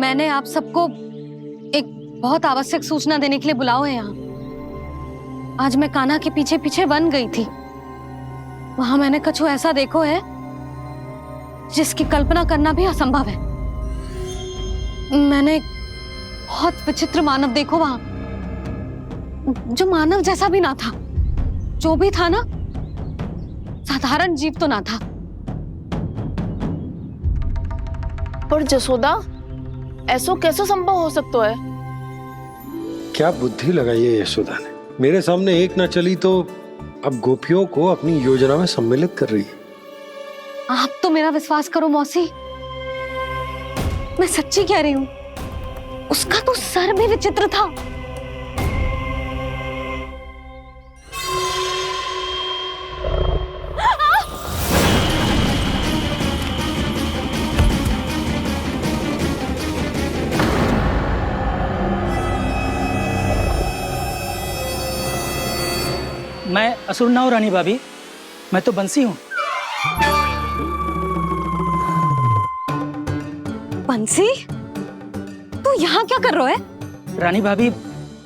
मैंने आप सबको एक बहुत आवश्यक सूचना देने के लिए बुलाओ है यहाँ। आज मैं कान्हा के पीछे पीछे वन गई थी। वहां मैंने कछु ऐसा देखो है जिसकी कल्पना करना भी असंभव है। मैंने बहुत विचित्र मानव देखो वहां, जो मानव जैसा भी ना था। जो भी था ना, साधारण जीव तो ना था। पर जसोदा, ऐसा कैसे संभव हो सकता है? क्या बुद्धि लगाई है यशोदा ने। मेरे सामने एक ना चली तो अब गोपियों को अपनी योजना में सम्मिलित कर रही है। आप तो मेरा विश्वास करो मौसी, मैं सच्ची कह रही हूं। उसका तो सर भी विचित्र था। मैं असुर ना हूं रानी भाभी, मैं तो बंसी हूँ। बंसी, तू यहाँ क्या कर रहा है? रानी भाभी,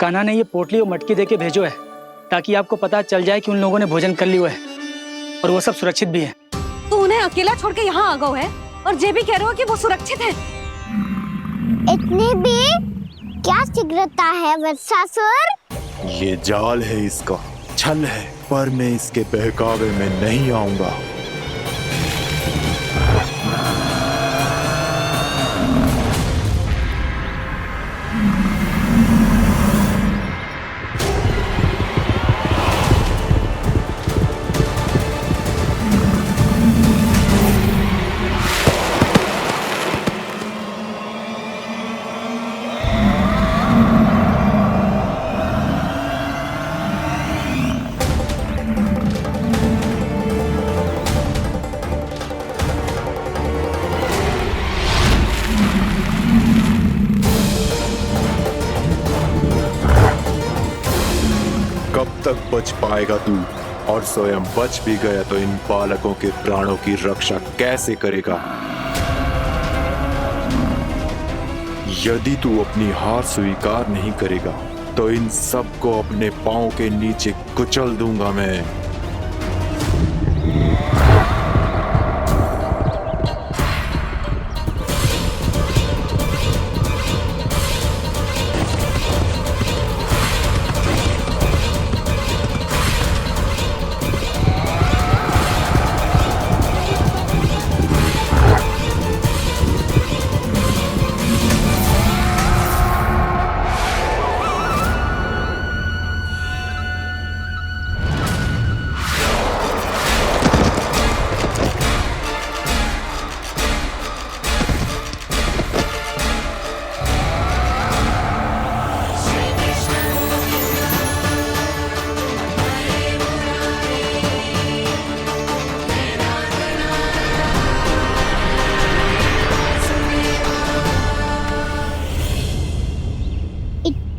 कान्हा ने ये पोटली और मटकी देके भेजो है ताकि आपको पता चल जाए कि उन लोगों ने भोजन कर लिया है और वो सब सुरक्षित भी है। तू उन्हें अकेला छोड़ के यहाँ आ गए है और ये भी कह रहे हो कि वो सुरक्षित है। इतनी भी क्या शीघ्रता है वत्सासुर? ये जाल है, इसका छल है, पर मैं इसके बहकावे में नहीं आऊंगा। कब तक बच पाएगा तू? और स्वयं बच भी गया तो इन बालकों के प्राणों की रक्षा कैसे करेगा? यदि तू अपनी हार स्वीकार नहीं करेगा तो इन सबको अपने पांव के नीचे कुचल दूंगा मैं।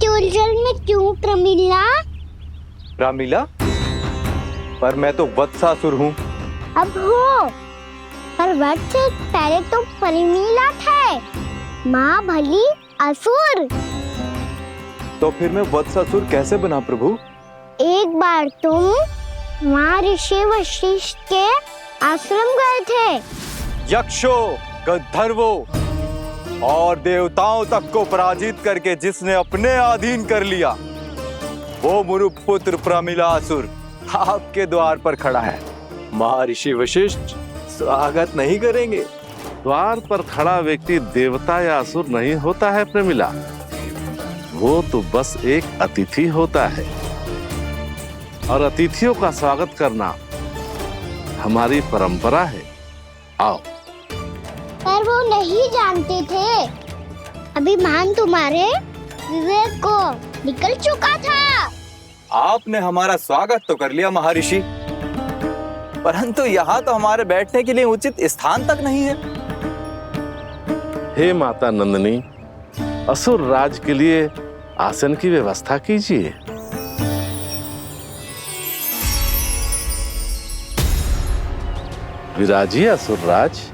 उलझन में क्यों प्रमिला? रामलीला, पर मैं तो वत्सासुर हूँ। अब हो, पर वत्स से पहले तो प्रमिला थे। माँ भली असुर। तो फिर मैं वत्सासुर कैसे बना प्रभु? एक बार तुम माँ ऋषि वशिष्ठ के आश्रम गए थे। यक्षों, गंधर्वों और देवताओं तक को पराजित करके जिसने अपने अधीन कर लिया, वो मुरुपुत्र प्रमिलासुर आपके द्वार पर खड़ा है। महर्षि वशिष्ठ स्वागत नहीं करेंगे। द्वार पर खड़ा व्यक्ति देवता या असुर नहीं होता है प्रमिला, वो तो बस एक अतिथि होता है और अतिथियों का स्वागत करना हमारी परंपरा है। आओ। पर वो नहीं जानते थे। अभिमान तुम्हारे विवेक को निकल चुका था। आपने हमारा स्वागत तो कर लिया महर्षि, परंतु यहाँ तो हमारे बैठने के लिए उचित स्थान तक नहीं है। हे माता नंदिनी, असुर राज के लिए आसन की व्यवस्था कीजिए। विराजिए असुर राज।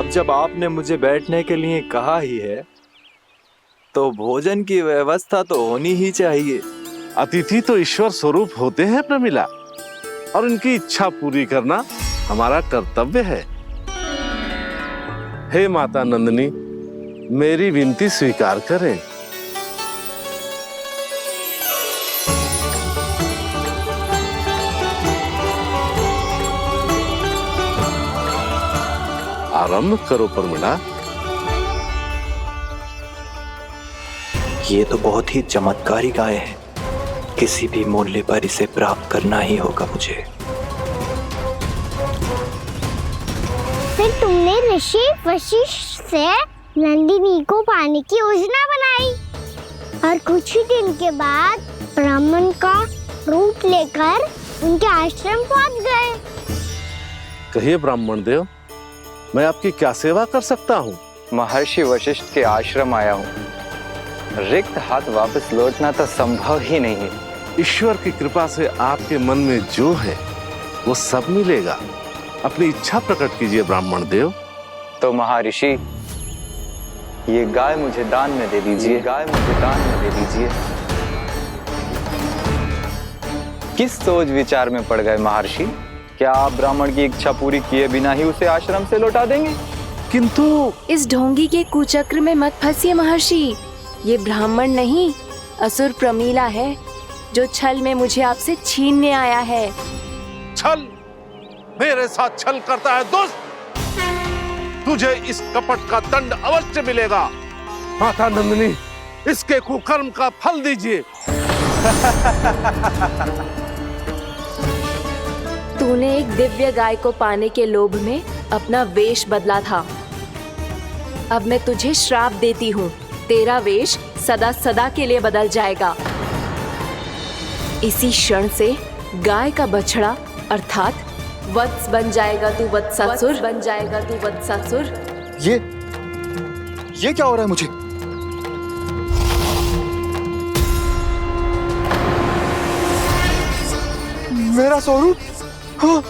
अब जब आपने मुझे बैठने के लिए कहा ही है तो भोजन की व्यवस्था तो होनी ही चाहिए। अतिथि तो ईश्वर स्वरूप होते हैं प्रमिला, और उनकी इच्छा पूरी करना हमारा कर्तव्य है। हे माता नंदिनी, मेरी विनती स्वीकार करें। आरंभ करो प्रमिला। ये तो बहुत ही चमत्कारी गाय है, किसी भी मूल्य पर इसे प्राप्त करना ही होगा मुझे। फिर तुमने ऋषि वशिष्ठ से नंदिनी को पाने की योजना बनाई और कुछ ही दिन के बाद ब्राह्मण का रूप लेकर उनके आश्रम पहुंच गए। कहिए ब्राह्मण देव, मैं आपकी क्या सेवा कर सकता हूँ? महर्षि वशिष्ठ के आश्रम आया हूँ। रिक्त हाथ वापस लौटना तो संभव ही नहीं है। ईश्वर की कृपा से आपके मन में जो है वो सब मिलेगा। अपनी इच्छा प्रकट कीजिए ब्राह्मण देव। तो महर्षि, ये गाय मुझे दान में दे दीजिए। गाय मुझे दान में दे दीजिए। किस सोच विचार में पड़ गए महर्षि? क्या आप ब्राह्मण की इच्छा पूरी किए बिना ही उसे आश्रम से लौटा देंगे? किंतु इस ढोंगी के कुचक्र में मत फंसिए महर्षि। ये ब्राह्मण नहीं, असुर प्रमीला है, जो छल में मुझे आपसे छीनने आया है। छल? मेरे साथ छल करता है दुष्ट? तुझे इस कपट का दंड अवश्य मिलेगा। माता नंदिनी, इसके कुकर्म का फल दीजिए। तूने एक दिव्य गाय को पाने के लोभ में अपना वेश बदला था। अब मैं तुझे श्राप देती हूँ, तेरा वेश सदा सदा के लिए बदल जाएगा। इसी क्षण से गाय का बछड़ा अर्थात वत्स बन जाएगा तू वत्सासुर, बन जाएगा तू वत्सासुर। ये क्या हो रहा है मुझे? मेरा स्वरूप? हाँ।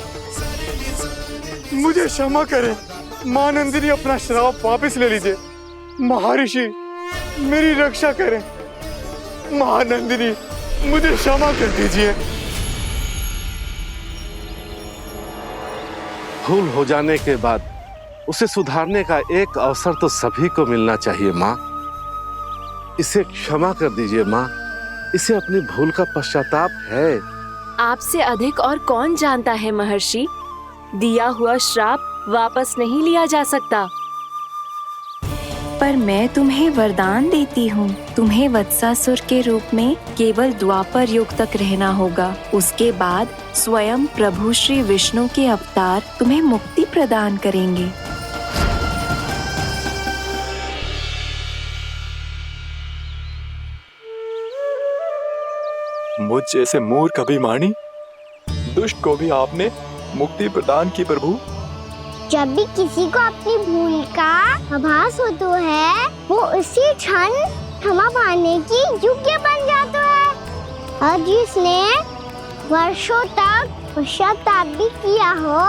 मुझे क्षमा करें मां नंदिनी, अपना श्राप वापस ले लीजिए। महर्षि, मेरी रक्षा करें। महानंदिनी, मुझे क्षमा कर दीजिए। भूल हो जाने के बाद उसे सुधारने का एक अवसर तो सभी को मिलना चाहिए माँ। इसे क्षमा कर दीजिए माँ, इसे अपनी भूल का पश्चाताप है। आपसे अधिक और कौन जानता है महर्षि, दिया हुआ श्राप वापस नहीं लिया जा सकता। पर मैं तुम्हें वरदान देती हूँ, तुम्हें वत्सासुर के रूप में केवल द्वापर युग तक रहना होगा। उसके बाद स्वयं प्रभु श्री विष्णु के अवतार तुम्हें मुक्ति प्रदान करेंगे। मुझ जैसे मूर्ख अभिमानी दुष्ट को भी आपने मुक्ति प्रदान की प्रभु। जब भी किसी को अपनी भूल का आभास होता है, वो उसी क्षण क्षमा पाने की योग्य बन जाता है। और जिसने वर्षों तक पश्चाताप भी किया हो,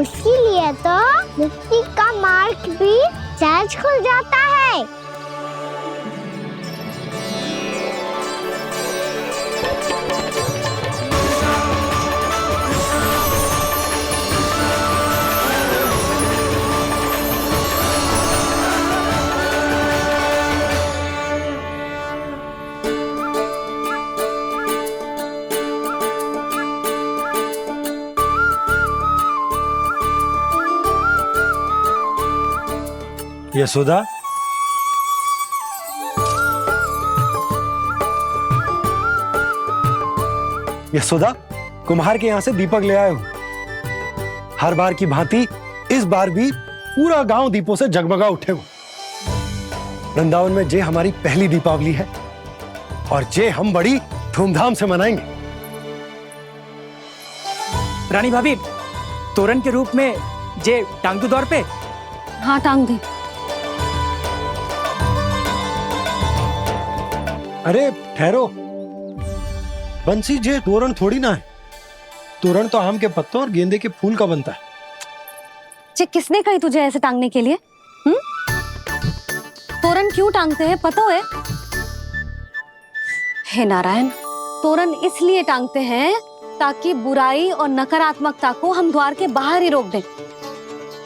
उसके लिए तो मुक्ति का मार्ग भी सहज खुल जाता है। यशोदा, यशोदा, कुम्हार के यहाँ से दीपक ले आए हूं। हर बार की भांति इस बार भी पूरा गांव दीपों से जगमगा उठे हो। वृंदावन में जे हमारी पहली दीपावली है और जे हम बड़ी धूमधाम से मनाएंगे। रानी भाभी, तोरण के रूप में जे टांग दो दौर पे। हाँ, टांग दी। अरे ठहरो, बंसी, जे तोरण थोड़ी ना है। तोरण तो आम के पत्तों और गेंदे के फूल का बनता है। जे किसने कही तुझे ऐसे टांगने के लिए? तोरण क्यों टांगते हैं पता है? हे नारायण, तोरण इसलिए टांगते हैं ताकि बुराई और नकारात्मकता को हम द्वार के बाहर ही रोक दें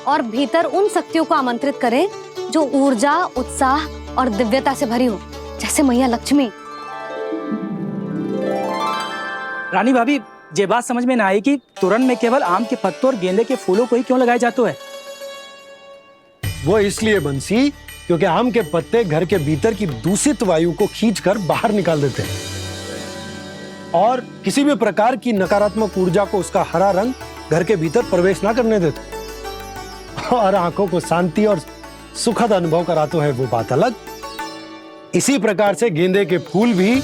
और भीतर उन शक्तियों को आमंत्रित करें जो ऊर्जा, उत्साह और दिव्यता से भरी हो, जैसे मैया लक्ष्मी। रानी भाभी, ये बात समझ में ना आई कि तोरण में केवल आम के पत्तों और गेंदे के फूलों को ही क्यों लगाए जाते हैं? वो इसलिए बंसी क्योंकि आम के पत्ते घर के भीतर की दूषित वायु को खींचकर बाहर निकाल देते हैं और किसी भी प्रकार की नकारात्मक ऊर्जा को उसका हरा रंग घर के भीतर प्रवेश ना करने देते और आंखों को शांति और सुखद अनुभव कराते हैं, वो बात अलग। इसी प्रकार से गेंदे के फूल भी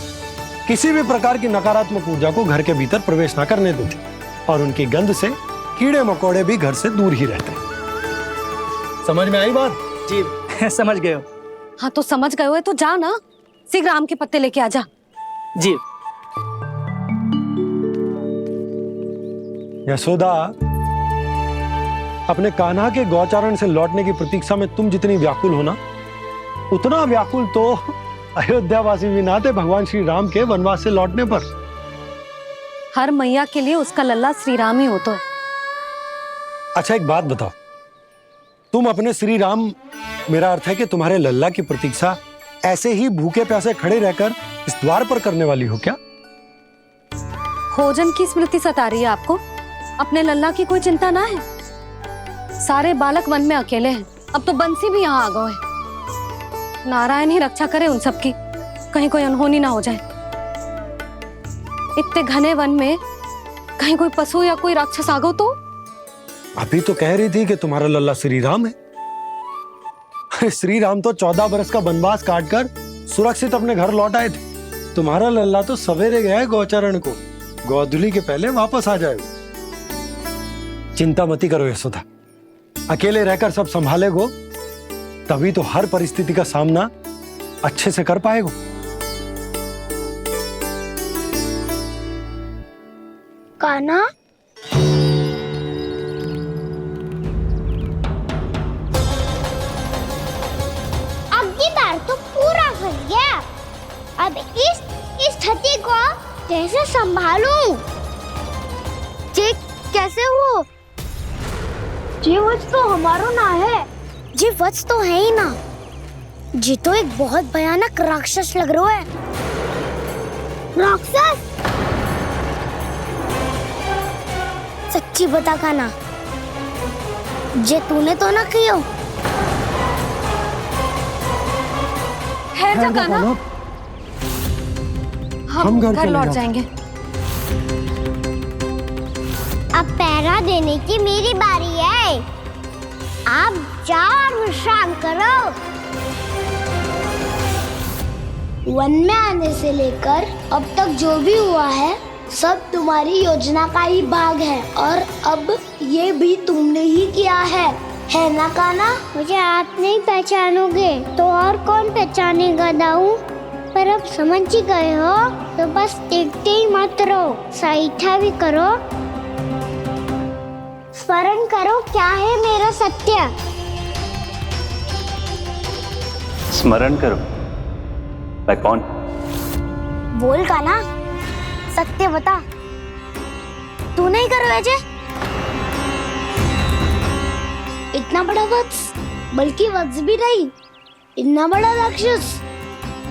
किसी भी प्रकार की नकारात्मक ऊर्जा को घर के भीतर प्रवेश ना करने देते और उनकी गंध से कीड़े मकोड़े भी घर से दूर ही रहते हैं। समझ में आई बात? जी समझ गए हो। हाँ तो समझ गए हो तो जा ना, शीघ्र आम के पत्ते लेके आ जा। जी। यशोदा, अपने कान्हा के गौचारण से लौटने की प्रतीक्षा में तुम जितनी व्याकुल हो ना, उतना व्याकुल तो अयोध्यावासी भी ना थे भगवान श्री राम के वनवास से लौटने पर। हर मैया के लिए उसका लल्ला श्री राम ही होता है। अच्छा एक बात बताओ, तुम अपने श्री राम, मेरा अर्थ है कि तुम्हारे लल्ला की प्रतीक्षा ऐसे ही भूखे प्यासे खड़े रहकर इस द्वार पर करने वाली हो क्या? भोजन की स्मृति सता रही है आपको? अपने लल्ला की कोई चिंता ना है। सारे बालक वन में अकेले हैं, अब तो बंसी भी यहाँ आ गए हैं। नारायण ही रक्षा करे उन सबकी, कहीं कोई अनहोनी ना हो जाए। इतने घने वन में कहीं कोई पशु या कोई राक्षस आ गो तो? अभी तो कह रही थी कि तुम्हारा लल्ला श्री राम है। श्री राम तो 14 बरस का वनवास काटकर सुरक्षित अपने घर लौट आए थे। तुम्हारा लल्ला तो सवेरे गया है गौचरण को, गोधूली के पहले वापस आ जाएगा। चिंता मती करो यशोदा, अकेले रहकर सब संभालेगो तभी तो हर परिस्थिति का सामना अच्छे से कर पाएगो। कान्हा, अब की बार तो पूरा फंस गया। अब इस स्थिति को कैसे संभालूं? जी कैसे हो? जी वत्स तो हमारो ना है। जी वत्स तो है ही ना। जी तो एक बहुत भयानक राक्षस लग रहा है। राक्षस? सच्ची बता कान्हा, जे तूने तो ना कियो? है जा कान्हा, हम घर लौट जाएंगे। अब पहरा देने की मेरी बारी है। आप जाओ और विश्राम करो। वन में आने से लेकर अब तक जो भी हुआ है सब तुम्हारी योजना का ही भाग है और अब ये भी तुमने ही किया है ना कान्हा? मुझे आप नहीं पहचानोगे तो और कौन पहचानेगा दाऊ? पर अब समझ ही गए हो तो बस देखते ही मत रहो, सईठा भी करो, स्मरण करो क्या है मेरा सत्य। स्मरण करो? मैं कौन? बोल कान्हा, सत्य बता। तू नहीं करो अजय? इतना बड़ा वत्स, बल्कि वत्स भी नहीं, इतना बड़ा राक्षस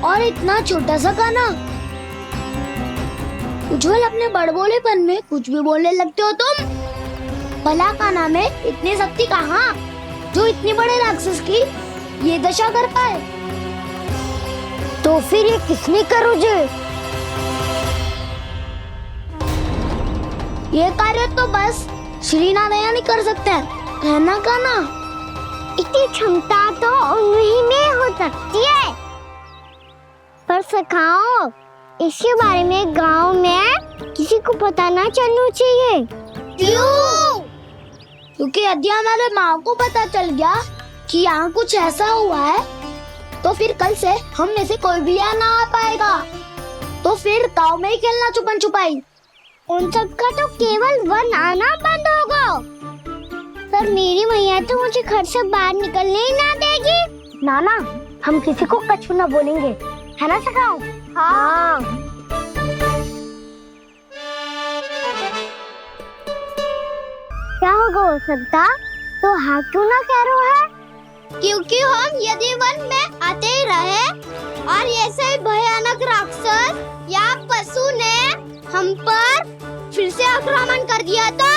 और इतना छोटा सा कान्हा। उज्जवल अपने बड़बोलेपन में कुछ भी बोलने लगते हो तुम। भला कान्हा में इतनी शक्ति कहाँ जो इतने बड़े राक्षस की ये दशा कर पाए? तो फिर ये किसने करो जे? ये कार्य तो बस श्री नारायण ही कर सकते हैं, है ना कान्हा? इतनी क्षमता तो उन्हीं में हो सकती है, पर सखाओ इसके बारे में गांव में किसी को पता ना चलना चाहिए। क्यों? क्योंकि यदि हमारे माँ को पता चल गया कि यहाँ कुछ ऐसा हुआ है तो फिर कल से हम में से कोई भी यहाँ ना आ पाएगा। तो फिर गांव में ही खेलना छुपन छुपाई। उन सब का तो केवल वन आना बंद होगा। पर मेरी मैया तो मुझे घर से बाहर निकलने ही ना देगी। नाना, हम किसी को कछु ना बोलेंगे, है ना सखाओ? हाँ। क्या होगा हो सकता? तो हाँ क्यों ना कह रहा है? क्योंकि हम यदि वन में आते ही रहे और ऐसे ही भयानक राक्षस या पशु ने हम पर फिर से आक्रमण कर दिया तो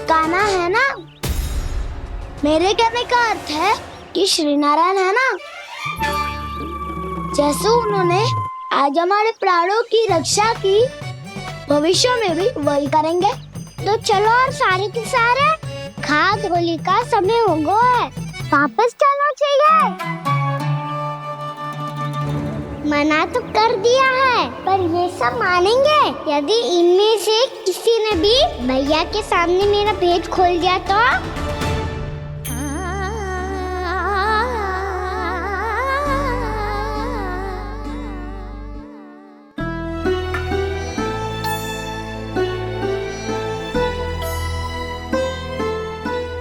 कान्हा है ना, मेरे कहने का अर्थ है कि श्री नारायण है ना, जैसे उन्होंने आज हमारे प्राणों की रक्षा की, भविष्य में भी वही करेंगे। तो चलो और सारे के सारे खाद होली का समय हो गया है, वापस चलना चाहिए। मना तो कर दिया है, पर ये सब मानेंगे यदि इनमें से किसी ने भी भैया के सामने मेरा पेट खोल दिया तो?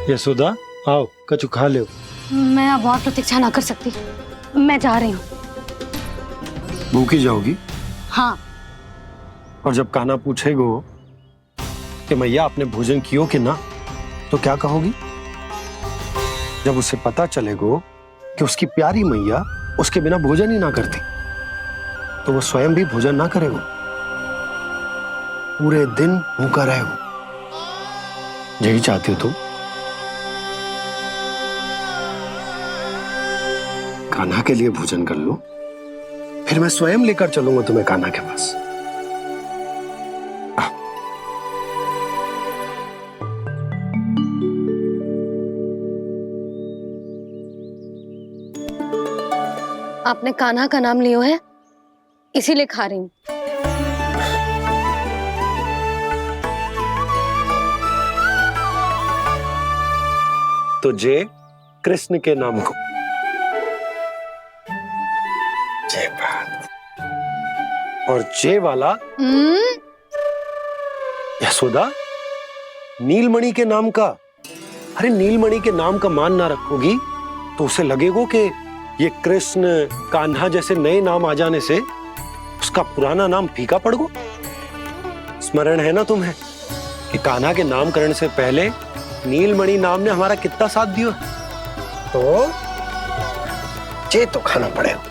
यशोदा, आओ कछु खा लो। मैं अब और प्रतीक्षा ना कर सकती, मैं जा रही हूँ। भूखी जाओगी? हाँ। और जब कान्हा पूछेगो कि मैया आपने भोजन कियो कि ना, तो क्या कहोगी? जब उसे पता चलेगो कि उसकी प्यारी मैया उसके बिना भोजन ही ना करती, तो वो स्वयं भी भोजन ना करेगो, पूरे दिन भूखा रहेगो। यही चाहती हो तुम? कान्हा के लिए भोजन कर लो, फिर मैं स्वयं लेकर चलूंगा तुम्हें कान्हा के पास। आपने कान्हा का नाम लियो है, इसीलिए खा रही हूँ। तो जय कृष्ण के नाम को। जय बात। और जय वाला यशोदा, नीलमणि के नाम का। अरे नीलमणि के नाम का मान ना रखोगी तो उसे लगेगा कि ये कृष्ण कान्हा जैसे नए नाम आ जाने से उसका पुराना नाम फीका पड़ गो। स्मरण है ना तुम्हें कि कान्हा के नामकरण से पहले नीलमणि नाम ने हमारा कितना साथ दिया? तो जे तो खाना पड़ेगा।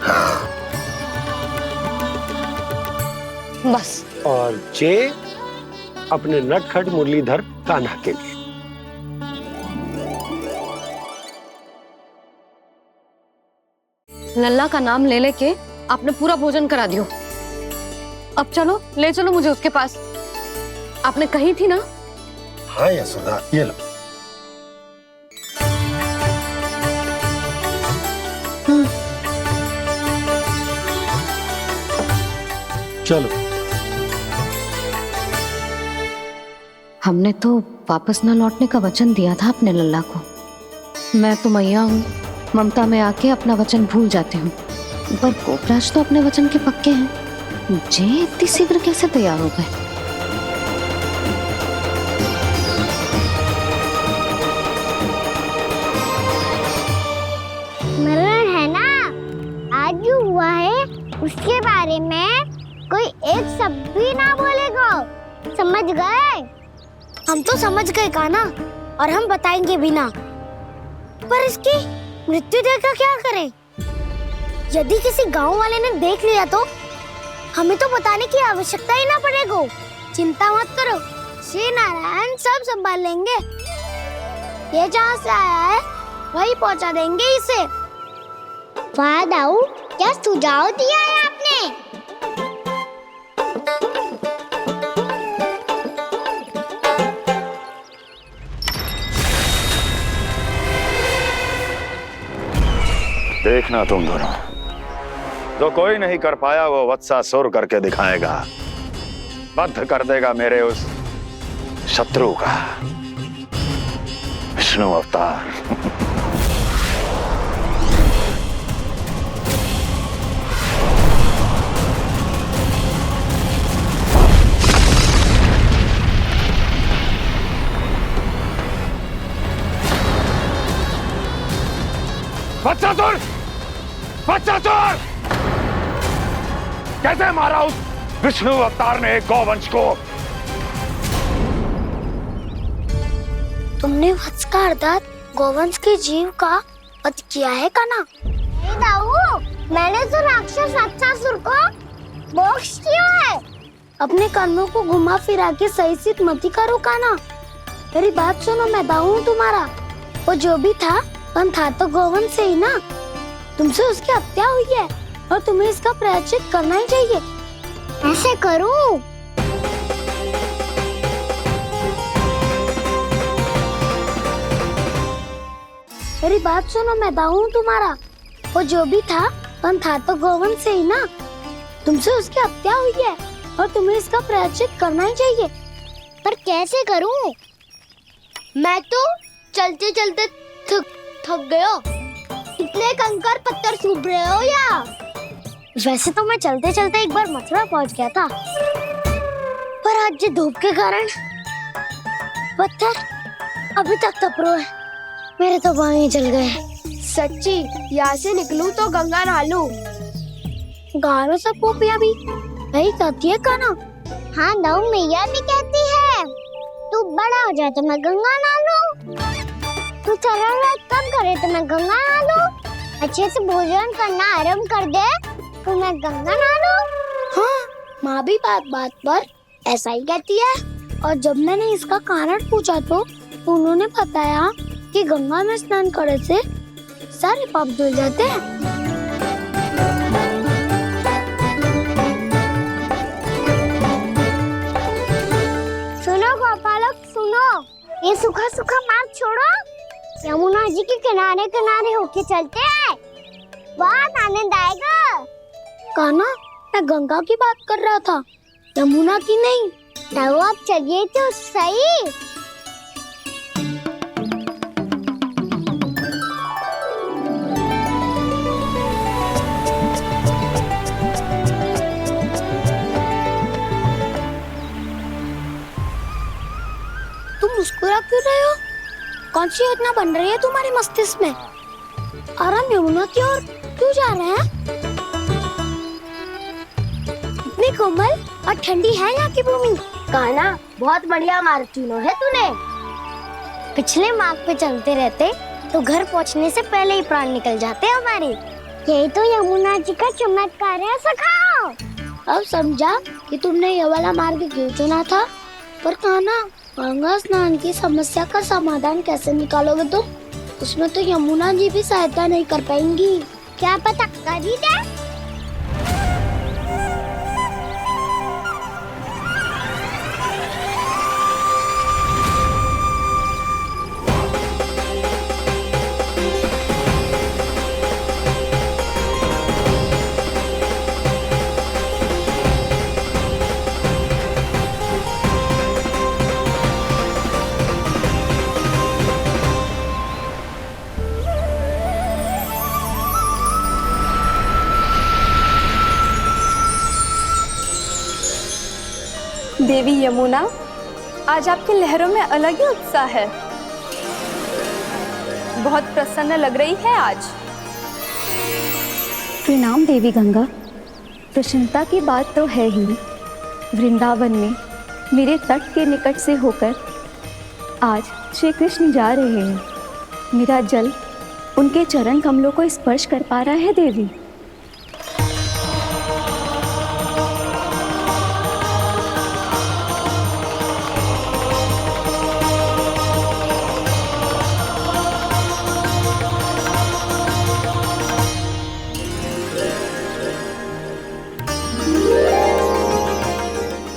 हाँ। बस। और जे अपने नटखट मुरलीधर कान्हा के लिए। लल्ला का नाम ले लेके आपने पूरा भोजन करा दियो। अब चलो, ले चलो मुझे उसके पास। आपने कही थी ना? हाँ यशोदा, ये लो। चलो। हमने तो वापस न लौटने का वचन दिया था अपने लल्ला को। मैं तो मैया हूँ, ममता में आके अपना वचन भूल जाती हूँ, पर गोपराज तो अपने वचन के पक्के हैं। जे इतनी शीघ्र कैसे तैयार हो गए? मरण है ना, आज जो हुआ है उसके बारे में कोई एक शब्द भी ना बोलेगा, समझ गए? हम तो समझ गए कान्हा, और हम बताएंगे भी ना। पर इसकी मृत्यु देखकर क्या करें? यदि किसी गांव वाले ने देख लिया तो हमें तो बताने की आवश्यकता ही ना पड़ेगा। चिंता मत करो, श्री नारायण सब संभाल लेंगे। ये जहाँ से आया है वही पहुँचा देंगे इसे। वाह दाऊ, क्या सुझाव दिया है आपने? देखना तुम दोनों, जो कोई नहीं कर पाया वो वत्सासुर करके दिखाएगा, बद्ध कर देगा मेरे उस शत्रु का विष्णु अवतार। वत्सासुर! वत्सासुर! कैसे मारा उस विष्णु अवतार ने गौवंश को? तुमने वत्स का अर्थात गौवंश के जीव का वध किया है काना? नहीं दाऊ, मैंने तो राक्षस वत्सासुर को मोक्ष किया है। अपने कर्मों को घुमा फिरा के सही सिद्ध मत करो काना। मेरी बात सुनो, मैं दाऊ हूँ तुम्हारा। वो जो भी था पर था तो गौवंश से ही ना। तुमसे उसकी हत्या हुई है और तुम्हें इसका प्रायश्चित करना ही चाहिए। ऐसे करूं? मेरी बात सुनो, मैं दाऊ हूँ तुम्हारा। वो जो भी था पर था तो गौवंश से ही ना। तुमसे उसकी हत्या हुई है और तुम्हें इसका प्रायश्चित करना ही चाहिए। पर कैसे करूं? मैं तो चलते चलते थक गया। इतने कंकर पत्थर सूख रहे हो या? वैसे तो मैं चलते चलते एक बार मथुरा पहुंच गया था, पर आज ये धूप के कारण पत्थर अभी तक तप रहे हैं। मेरे तो पाँव ही जल गए। सच्ची, यहाँ से निकलूं तो गंगा नहा लूं। गारों सब पोपिया भी वही कहती है काना। हाँ दाऊ, मैया भी कहती है तू बड़ा हो जाए तो मैं गंगा नहा लूं, तू चरण व्रत कम करे तो मैं गंगा नहा लूं, अच्छे से भोजन करना आरंभ कर दे तो मैं गंगा नहा लूं। हाँ, माँ भी बात बात पर ऐसा ही कहती है। और जब मैंने इसका कारण पूछा तो उन्होंने बताया कि गंगा में स्नान करने से सारे पाप धुल जाते हैं। सुनो गोपालक, सुनो, ये सूखा सूखा मार्ग छोड़ो, यमुना जी के किनारे किनारे होके चलते हैं, बहुत आनंद आएगा। काना, मैं गंगा की बात कर रहा था, यमुना की नहीं। तो आप चलिए तो सही। तुम मुस्कुरा क्यों रहे हो? कौन सी योजना बन रही है तुम्हारे मस्तिष्क में? और हम यमुना की ओर क्यों जा रहे हैं? इतनी कोमल और ठंडी है यहाँ की भूमि। काना, बहुत बढ़िया मार्ग चुना है तूने। पिछले मार्ग पे चलते रहते तो घर पहुँचने से पहले ही प्राण निकल जाते हमारे। यही तो यमुना जी का चमत्कार है सखाओ। अब समझा कि तुमने ये वाला मार्ग क्यों चुना था। पर काना, गंगा स्नान की समस्या का समाधान कैसे निकालोगे तुम? उसमें तो यमुना जी भी सहायता नहीं कर पाएंगी। क्या पता कर ही दे। देवी यमुना, आज आपकी लहरों में अलग ही उत्साह है। बहुत प्रसन्न लग रही है आज। प्रणाम देवी गंगा। प्रसन्नता की बात तो है ही। वृंदावन में मेरे तट के निकट से होकर आज श्री कृष्ण जा रहे हैं। मेरा जल उनके चरण कमलों को स्पर्श कर पा रहा है देवी।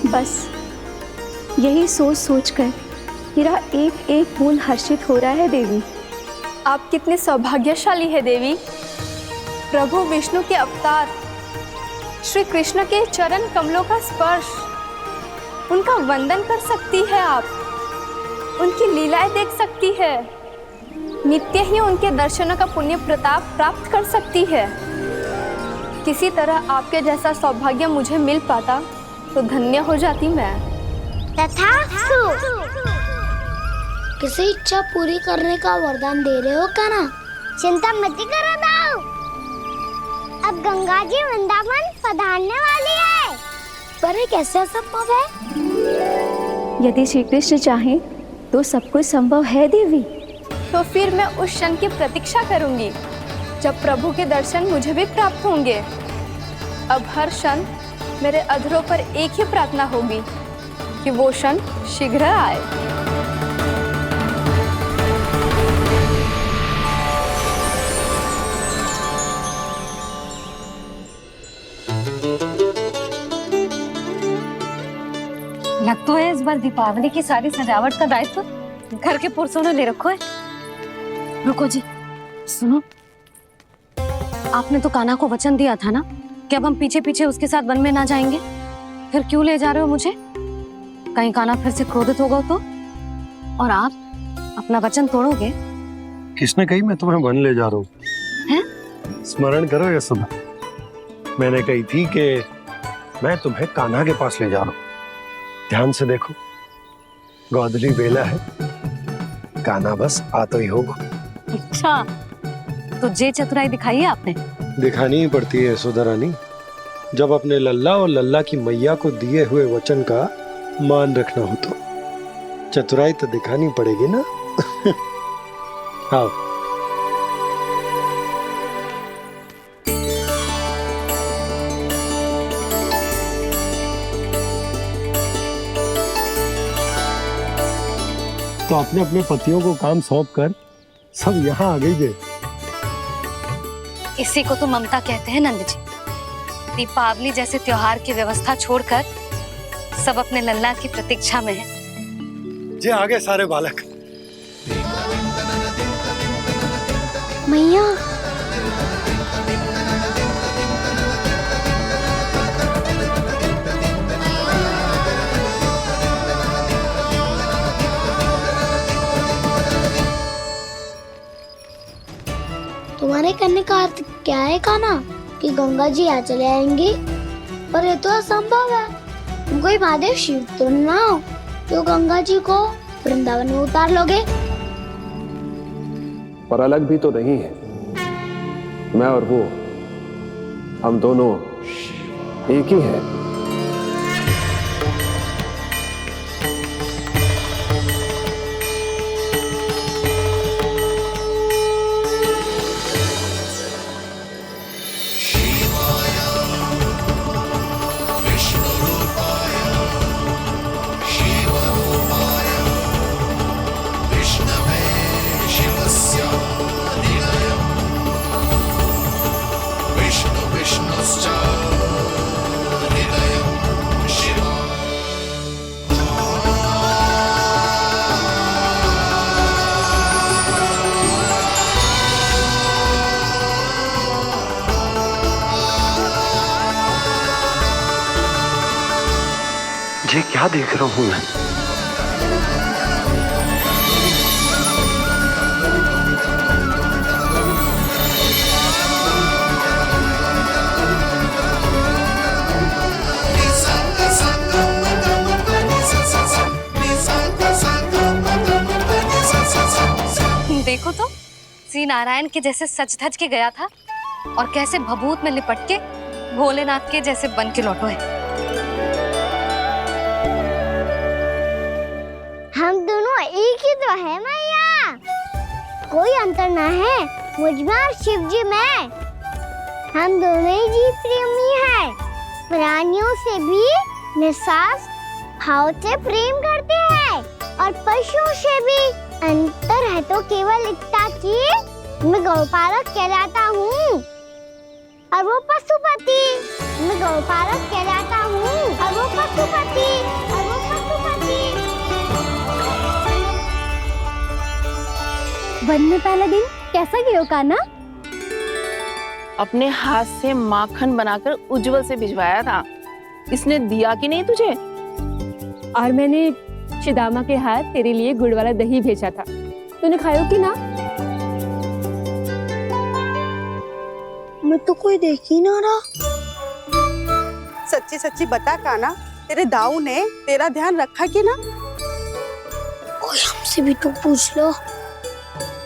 बस यही सोच सोचकर मेरा एक एक मूल हर्षित हो रहा है देवी। आप कितने सौभाग्यशाली है देवी। प्रभु विष्णु के अवतार श्री कृष्ण के चरण कमलों का स्पर्श, उनका वंदन कर सकती है आप, उनकी लीलाएं देख सकती है, नित्य ही उनके दर्शनों का पुण्य प्रताप प्राप्त कर सकती है। किसी तरह आपके जैसा सौभाग्य मुझे मिल पाता तो धन्य हो जाती मैं। किसी इच्छा पूरी करने का वरदान दे रहे हो काना? चिंता मत करो दाऊ, अब गंगा जी वृंदावन पधारने वाली है। पर ये कैसे संभव है? यदि श्री कृष्ण चाहें तो सब कुछ संभव है देवी। तो फिर मैं उस क्षण की प्रतीक्षा करूंगी जब प्रभु के दर्शन मुझे भी प्राप्त होंगे। अब हर क्षण मेरे अधरों पर एक ही प्रार्थना होगी कि वो क्षण शीघ्र आए। लग तो है इस बार दीपावली की सारी सजावट का दायित्व घर के पुरुषों ने ले रखो है। रुको जी, सुनो, आपने तो कान्हा को वचन दिया था ना कि अब हम पीछे पीछे उसके साथ वन में ना जाएंगे, फिर क्यों ले जा रहे हो मुझे? कहीं कान्हा फिर से क्रोधित होगा तो? और आप अपना वचन तोड़ोगे? किसने कही मैं तुम्हें वन ले जा रहा हूँ? हैं? स्मरण करो यशोदा, मैंने कही थी कि मैं तुम्हें कान्हा के पास ले जा रहा हूँ। ध्यान से देखो, गोदली बेला है, कान्हा बस आता ही होगा। अच्छा, तो जे चतुराई दिखाई है आपने? दिखानी ही पड़ती है यशोदा रानी, जब अपने लल्ला और लल्ला की मैया को दिए हुए वचन का मान रखना हो तो चतुराई तो दिखानी पड़ेगी ना। आओ। तो अपने अपने पतियों को काम सौंप कर सब यहाँ आ गई थे। इसी को तो ममता कहते हैं नंद जी। दीपावली जैसे त्योहार की व्यवस्था छोड़कर सब अपने लल्ला की प्रतीक्षा में हैं। जे आगे सारे बालक। मैया, तुम्हारे करने का अर्थ क्या है कान्हा? कि गंगा जी यहाँ चले आएंगे? पर ये तो असंभव है। तुम कोई महादेव शिव तो ना हो तो गंगा जी को वृंदावन में उतार लोगे? पर अलग भी तो नहीं है। मैं और वो, हम दोनों एक ही हैं। ये क्या देख रहा हूँ मैं? देखो तो, श्री नारायण के जैसे सच धज के गया था और कैसे भभूत में लिपट के भोलेनाथ के जैसे बन के लौटो है। हम दोनों एक ही तो है मैया, कोई अंतर ना है मुझ में और शिव जी में। हम दोनों ही जीव प्रेमी हैं, प्राणियों से भी निस्वार्थ भाव से प्रेम करते हैं और पशुओं से भी। अंतर है तो केवल इतना कि मैं गौपालक कहलाता हूँ और वो पशुपति। मैं गौपालक कहलाता हूँ और वो पशुपति। वन में पहला दिन कैसा गया कान्हा? अपने हाथ से माखन बनाकर उज्जवल से भिजवाया था। इसने दिया कि नहीं तुझे? और मैंने शिदामा के हाथ तेरे लिए गुड़ वाला दही भेजा था, तूने खाया कि ना? मैं तो कोई देख ही ना रहा। सच्ची सच्ची बता कान्हा, तेरे दाऊ ने तेरा ध्यान रखा कि ना? कोई हमसे भी तो पूछ लो।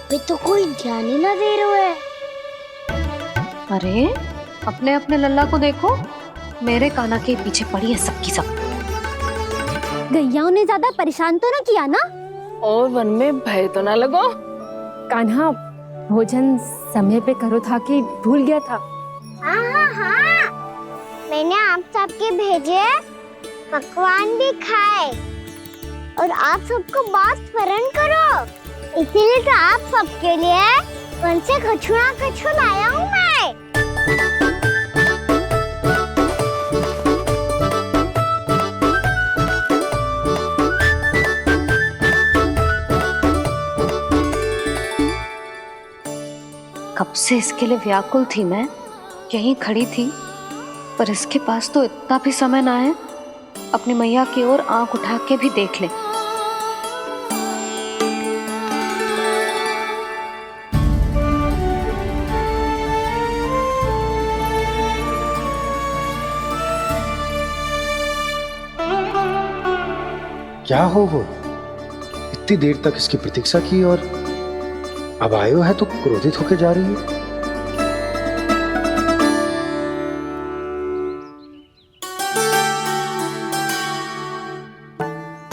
पे तो कोई ध्यान ही ना दे रहा है। अरे अपने अपने लल्ला को देखो, मेरे काना के पीछे पड़ी है सबकी सब। गैयाओं ने ज्यादा परेशान तो ना किया ना? और वन में भय तो ना लगो। कान्हा भोजन समय पे करो था कि भूल गया था? हाँ, मैंने आप सबके भेजे पकवान भी खाए और आप सबको बात स्मरण करो, इसीलिए तो आप सबके लिए वन से कछुआ लाया हूँ मैं। कब से इसके लिए व्याकुल थी मैं, यहीं खड़ी थी, पर इसके पास तो इतना भी समय ना है अपनी मैया की ओर आंख उठा के भी देख ले। क्या हो इतनी देर तक इसकी प्रतीक्षा की और अब आयो है तो क्रोधित होकर जा रही है।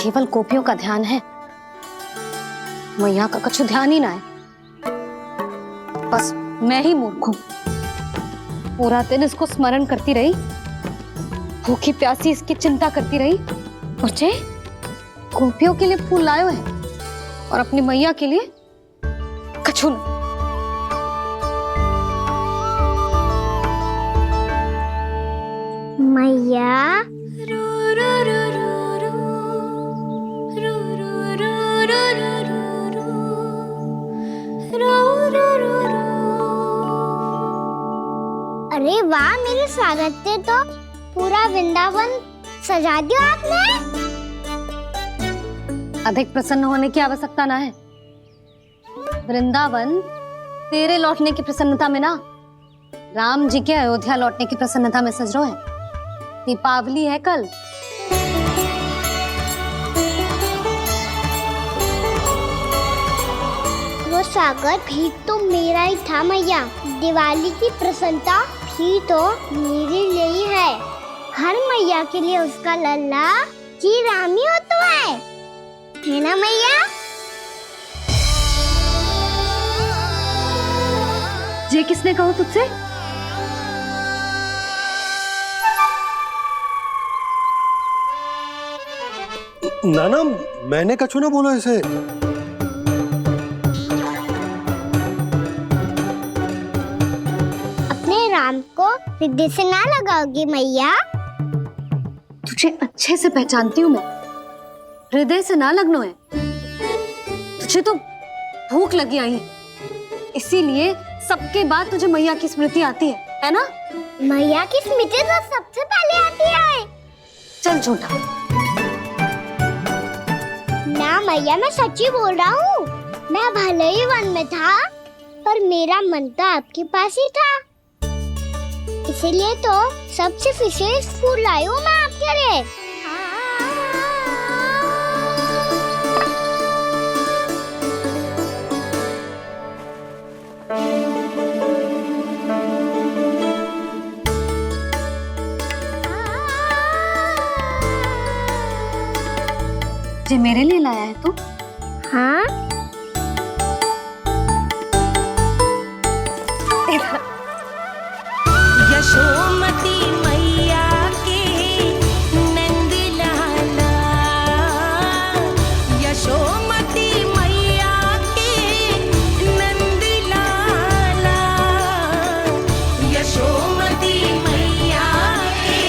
केवल गोपियों का ध्यान है, मैया का कुछ ध्यान ही ना है। बस मैं ही मूर्ख हूं, पूरा दिन इसको स्मरण करती रही, भूखी प्यासी इसकी चिंता करती रही, और जे गोपियों के लिए फूल लायो है और अपनी मैया के लिए कछु न। मैया अरे वाह, मेरे स्वागत से तो पूरा वृंदावन सजा दिया आपने। अधिक प्रसन्न होने की आवश्यकता ना है। वृंदावन तेरे लौटने की प्रसन्नता में ना, राम जी के अयोध्या लौटने की प्रसन्नता में सज रहा है। दीपावली है कल। वो स्वागत भी तो मेरा ही था मैया। दिवाली की प्रसन्नता भी तो मेरे लिए ही है। हर मैया के लिए उसका लल्ला जी राम ही होता है ना मैया? ये किसने कहा तुझसे? नाना, मैंने कछु ना बोला इसे। अपने राम को हृदय से ना लगाओगी मैया? तुझे अच्छे से पहचानती हूँ मैं, हृदय से ना लगनो है। तुझे तो भूख लगी आई है, इसीलिए सबके बाद तुझे मैया की स्मृति आती है ना? मैया की स्मृति तो सबसे पहले आती है। चल झूठा ना मैया, मैं सच्ची बोल रहा हूँ। मैं भले ही वन में था, पर मेरा मन तो आपके पास ही था, इसीलिए तो सबसे विशेष फूल लाई हूँ मैं आपके लिए। ये मेरे लिए लाया है तू? हाँ। यशोमती मैया के नंद लाला, यशोमती मैया के नंद लाला, यशोमती मैया के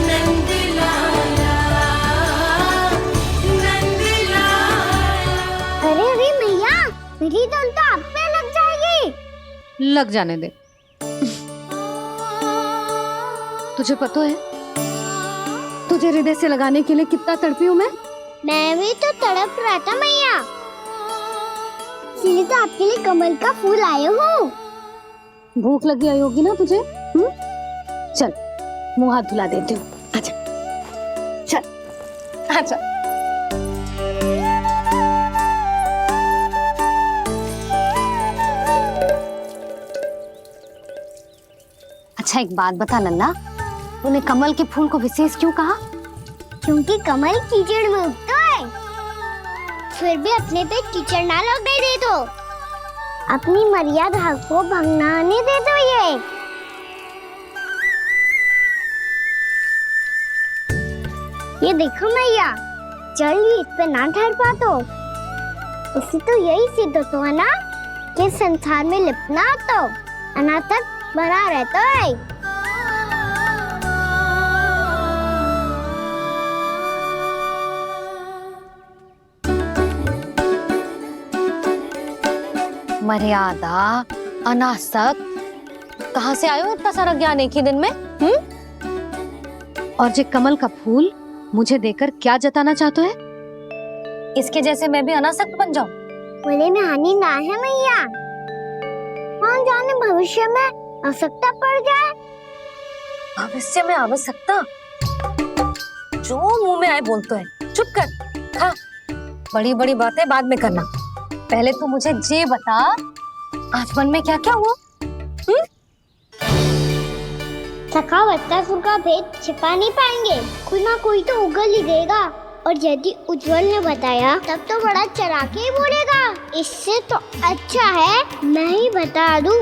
नंद लाला, नंद लाला। अरे मैया, मेरी धुन तो आप पे लग जाएगी। लग जाने दे। तुझे पता है तुझे हृदय से लगाने के लिए कितना तड़पी हूँ मैं? मैं भी तो तड़प रहा था मैया, इसलिए तो आपके लिए कमल का फूल आया हूँ। भूख लगी आई होगी ना तुझे? चल मुंह हाथ धुला देती हूँ, आजा चल आजा। अच्छा एक बात बता लल्ला, तूने कमल के फूल को विशेष क्यों कहा? क्योंकि कमल कीचड़ में उगता है। फिर भी अपने पे कीचड़ ना लगने दे दो, अपनी मर्यादा को भंगने दे दो। ये देखो मैया, जल भी इस पे ना ठहर पा तो उससे तो यही सिद्ध होता है ना कि संसार में लिपना तो अनाथ तक बना रहता है। मर्यादा, अनासक, कहाँ से आयो इतना सारा ज्ञान एक ही दिन में? और जे कमल का फूल मुझे देकर क्या जताना चाहते है? इसके जैसे मैं भी अनासक्त बन जाऊं? बोले में हानि ना है मैया, कौन जाने भविष्य में आवश्यकता पड़ जाए। भविष्य में आवश्यकता? जो मुंह में आए बोलते है, चुप कर। हाँ, बड़ी बड़ी बातें बाद में करना, पहले तू मुझे ये बता आज मन में क्या क्या हुआ? सखावत्तासुर का भेद छिपा नहीं पाएंगे, कोई ना कोई तो उगल ही देगा। और यदि उज्जवल ने बताया तब तो बड़ा चला के ही बोलेगा। इससे तो अच्छा है मैं ही बता दूं।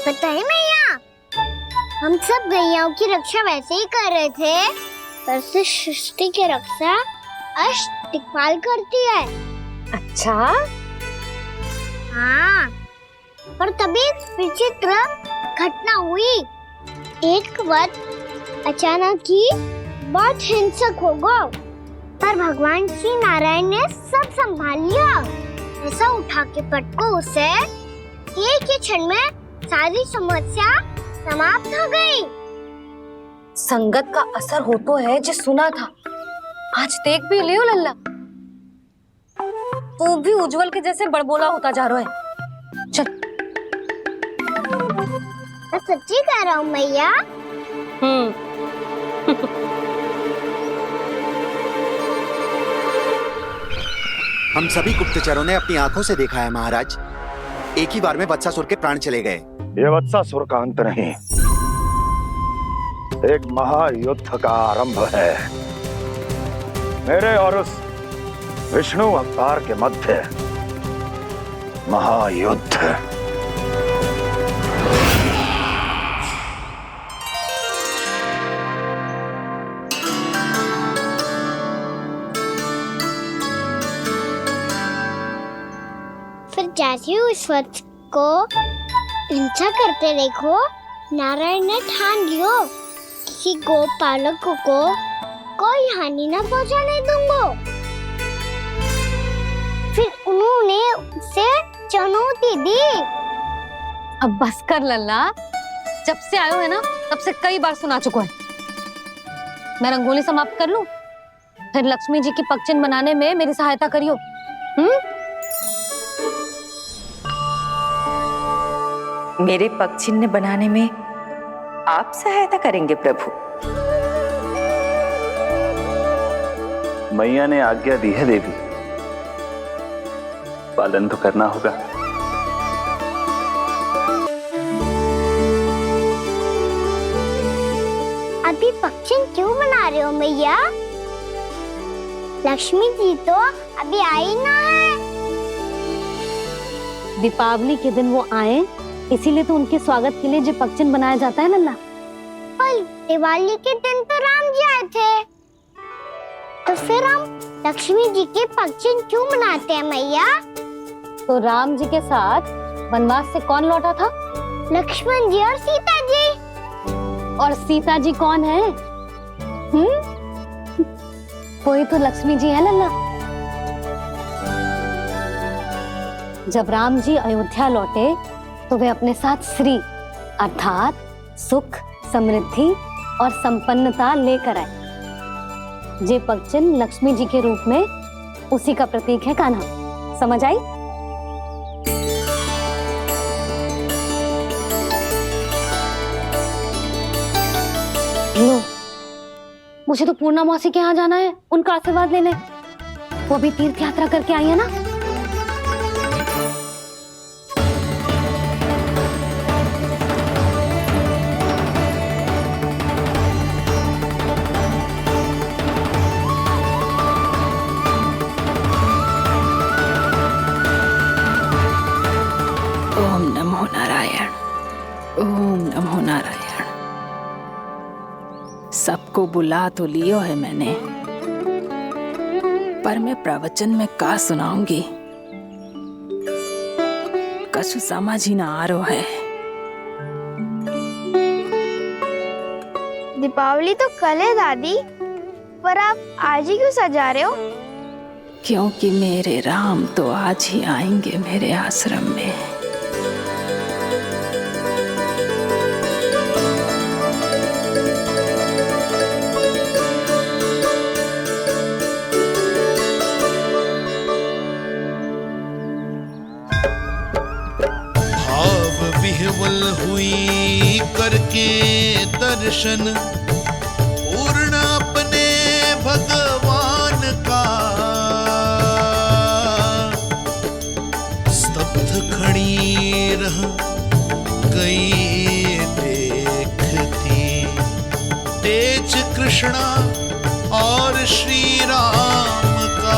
पता है मैया, हम सब गैयाओं की रक्षा वैसे ही कर रहे थे, पर से सृष्टि की रक्षा अष्ट दिक्पाल करती है। अच्छा? हाँ, पर तभी विचित्र घटना हुई। एक वक्त अचानक ही बहुत हिंसक हो गया, पर भगवान श्री नारायण ने सब संभाल लिया। ऐसा उठा के पटको उसे, एक ही क्षण में सारी समस्या समाप्त हो गई। संगत का असर हो तो है जो सुना था, आज देख भी लियो लल्ला, तू भी उज्जवल के जैसे बड़बोला होता जा रहा है। चल। मैं सच्ची कह रहा हूँ मैया। हम सभी गुप्तचरों ने अपनी आंखों से देखा है महाराज, एक ही बार में वत्सासुर के प्राण चले गए। ये वत्सासुर का अंत नहीं, एक महायुद्ध का आरंभ है। मेरे और उस विष्णु अवतार के मध्य महायुद्ध। फिर जैसे ही उस वक्त को हिंसा करते देखो, नारायण ने ठान लियो किसी गोपालक को कोई हानि न पहुंचाने दूंगा। फिर उन्होंने उसे चुनौती दी। अब बस कर लल्ला, जब से आयो है ना तब से कई बार सुना चुका है। मैं रंगोली समाप्त कर लूं, फिर लक्ष्मी जी की पगचिन बनाने में मेरी सहायता करियो। मेरे पग चिन्ह बनाने में आप सहायता करेंगे प्रभु? मैया ने आज्ञा दी है देवी, पालन तो करना होगा। अभी पक्षी क्यों बना रहे हो मैया? लक्ष्मी जी तो अभी आई ना है। दीपावली के दिन वो आए, इसीलिए तो उनके स्वागत के लिए जो पगचिन बनाया जाता है लल्ला। पर दिवाली के दिन तो राम जी आए थे, तो फिर हम लक्ष्मी जी के पगचिन क्यों बनाते हैं मैया? तो राम जी के साथ वनवास से कौन लौटा था? लक्ष्मण जी और सीता जी। और सीता जी कौन है? कोई तो लक्ष्मी जी है लल्ला। जब राम जी अयोध्या लौटे तो वे अपने साथ श्री अर्थात सुख, समृद्धि और संपन्नता लेकर आए। जे पगचिन लक्ष्मी जी के रूप में उसी का प्रतीक है कान्हा। समझ आई? लो, मुझे तो पूर्णा मौसी के यहाँ जाना है, उनका आशीर्वाद लेने। वो भी तीर्थ यात्रा करके आई है ना। सबको बुला तो लियो है मैंने, पर मैं प्रवचन में का सुनाऊंगी, कछु समझ ही ना आ रहा है। दीपावली तो कल है दादी, पर आप आज ही क्यों सजा रहे हो? क्योंकि मेरे राम तो आज ही आएंगे मेरे आश्रम में। भाव विह्वल हुई करके दर्शन, पूर्ण अपने भगवान का, स्तब्ध खड़ी रह गई देखती तेज कृष्णा और श्री राम का।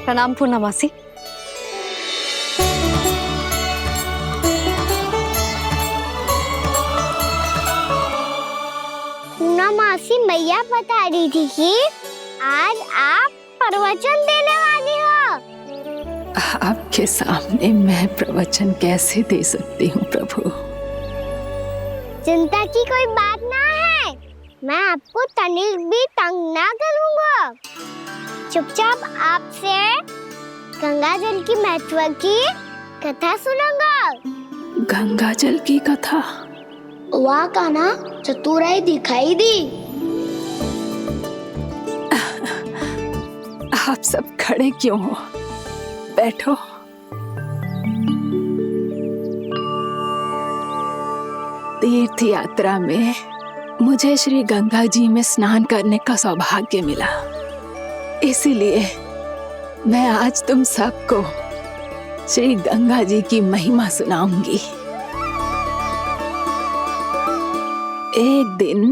प्रणाम पूर्णमासी। पूर्णमासी मैया बता रही थी कि आज आप प्रवचन देने वाली हो। आपके सामने मैं प्रवचन कैसे दे सकती हूँ प्रभु? चिंता की कोई बात ना है, मैं आपको तनिक भी तंग ना करूँगा। चुपचाप आपसे गंगा जल की महत्व की कथा सुनूंगा। गंगा जल की कथा? वाह कान्हा, चतुराई दिखाई दी। आप सब खड़े क्यों हो? बैठो। तीर्थ यात्रा में मुझे श्री गंगा जी में स्नान करने का सौभाग्य मिला, इसीलिए मैं आज तुम सबको श्री गंगा जी की महिमा सुनाऊंगी। एक दिन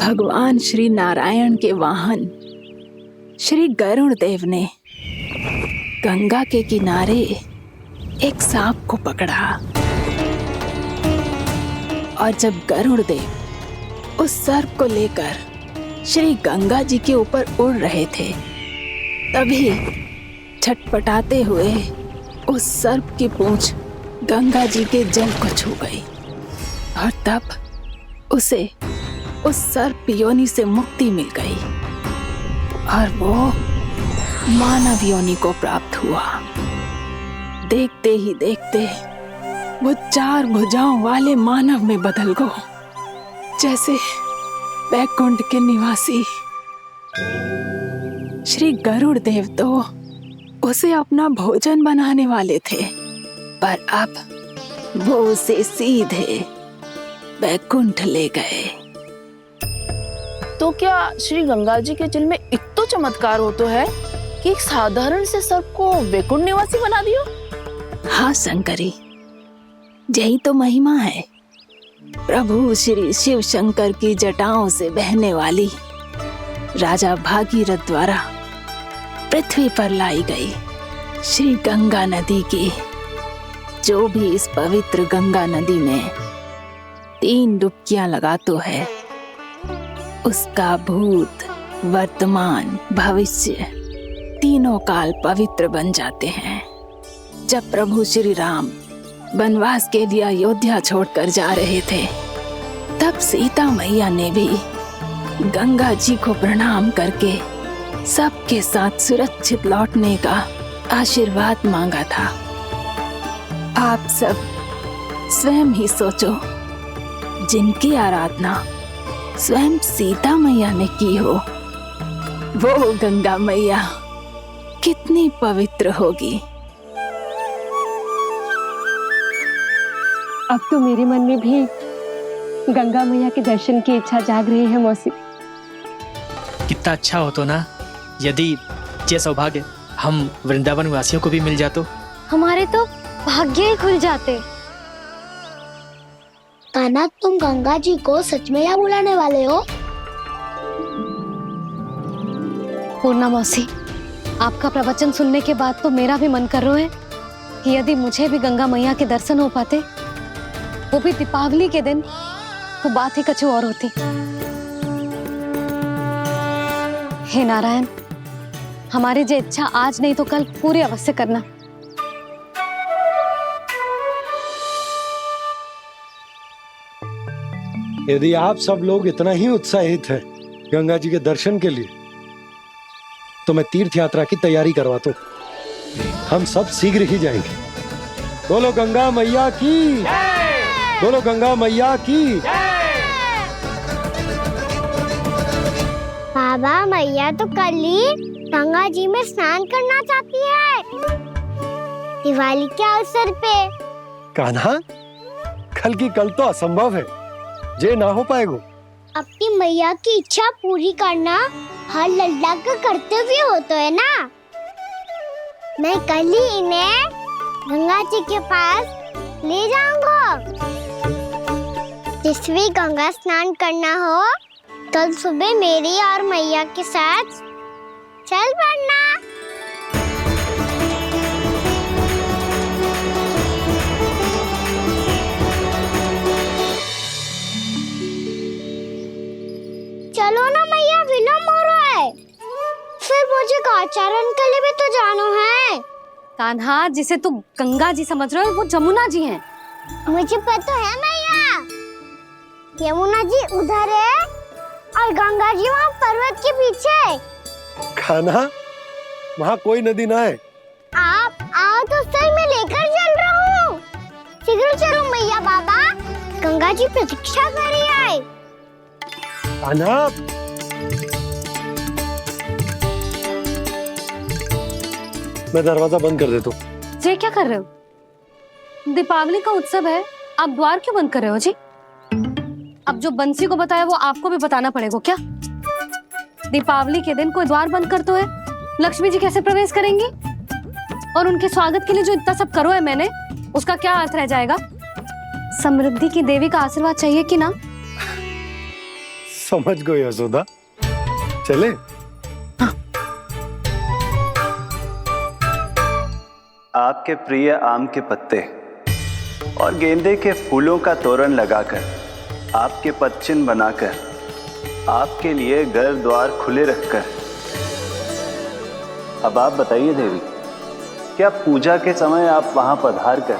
भगवान श्री नारायण के वाहन श्री गरुड़ देव ने गंगा के किनारे एक सांप को पकड़ा, और जब गरुड़ देव उस सर्प को लेकर श्री गंगा जी के ऊपर उड़ रहे थे, तभी छटपटाते हुए उस सर्प की पूंछ गंगा जी के जल को छू गई, और तब उसे उस सर्प योनि से मुक्ति मिल गई और वो मानव योनि को प्राप्त हुआ। देखते ही देखते वो 4 भुजाओं वाले मानव में बदल गो, जैसे बैकुंठ के निवासी। श्री गरुड़ देव तो उसे अपना भोजन बनाने वाले थे, पर अब वो उसे सीधे बैकुंठ ले गए। तो क्या श्री गंगा जी के जल में इतना चमत्कार हो तो है कि एक साधारण से सर्प को वैकुंठ निवासी बना दियो? हाँ शंकरी, यही तो महिमा है। प्रभु श्री शिव शंकर की जटाओं से बहने वाली राजा भागीरथ द्वारा पृथ्वी पर लाई गई श्री गंगा नदी की, जो भी इस पवित्र गंगा नदी में 3 डुबकियां लगातो है, उसका भूत, वर्तमान, भविष्य तीनों काल पवित्र बन जाते हैं। जब प्रभु श्री राम वनवास के लिए अयोध्या छोड़कर जा रहे थे, तब सीता मैया ने भी गंगा जी को प्रणाम करके सबके साथ सुरक्षित लौटने का आशीर्वाद मांगा था। आप सब स्वयं ही सोचो, जिनकी आराधना स्वयं सीता मैया ने की हो, वो गंगा मैया कितनी पवित्र होगी। अब तो मेरे मन में भी गंगा मैया के दर्शन की इच्छा जाग रही है मौसी। कितना अच्छा हो तो ना यदि ये सौभाग्य हम वृंदावन वासियों को भी मिल जातो। हमारे तो भाग्य ही खुल जाते। कान्हा, तुम गंगा जी को सच में यहाँ बुलाने वाले हो? पूर्णा मौसी, आपका प्रवचन सुनने के बाद तो मेरा भी मन कर रहा है कि यदि मुझे भी गंगा मैया के दर्शन हो पाते, वो भी दीपावली के दिन, तो बात ही कुछ और होती। हे नारायण, हमारी जो इच्छा आज नहीं तो कल पूरी अवश्य करना। यदि आप सब लोग इतना ही उत्साहित हैं गंगा जी के दर्शन के लिए, तो मैं तीर्थ यात्रा की तैयारी करवाता हूँ। हम सब शीघ्र ही जाएंगे। बोलो गंगा मैया की, बोलो गंगा मैया की। बाबा, मैया तो कल ही गंगा जी में स्नान करना चाहती है, दिवाली के अवसर पे। कान्हा, कल की कल तो असंभव है, जे ना हो पाएगा। अपनी मैया की इच्छा पूरी करना हर लल्ला का कर्तव्य होता है ना। मैं कल ही इन्हें गंगा जी के पास ले जाऊंगा। जिस भी गंगा स्नान करना हो, कल सुबह मेरी और मैया के साथ चल पड़ना। चलो ना मैया, विलम्ब हो रहा है। फिर मुझे गौचारण के लिए भी तो जाना है। कान्हा, जिसे तू गंगा जी समझ रहे हो, वो जमुना जी हैं। मुझे पता है मैया, यमुना जी उधर है और गंगा जी वहाँ पर्वत के पीछे। कान्हा, वहाँ कोई नदी ना है। आप आओ तो सही, मैं लेकर चल रहा हूँ। शीघ्र चलो मैया। बाबा, गंगा जी प्रतीक्षा कर रही है। कान्हा, मैं दरवाजा बंद कर देता हूँ। ये क्या कर रहे हो? दीपावली का उत्सव है, आप द्वार क्यों बंद कर रहे हो जी? अब जो बंसी को बताया वो आपको भी बताना पड़ेगा क्या? दीपावली के दिन कोई द्वार बंद कर तो है, लक्ष्मी जी कैसे प्रवेश करेंगी? और उनके स्वागत के लिए जो इतना सब करो है मैंने, उसका क्या अर्थ रह जाएगा? समृद्धि की देवी का आशीर्वाद चाहिए कि ना? समझ गई यशोदा, चले। आपके प्रिय आम के पत्ते और गेंदे के फूलों का तोरण लगाकर, आपके पदचिन्ह बनाकर, आपके लिए घर द्वार खुले रखकर, अब आप बताइए देवी, क्या पूजा के समय आप वहां पधार कर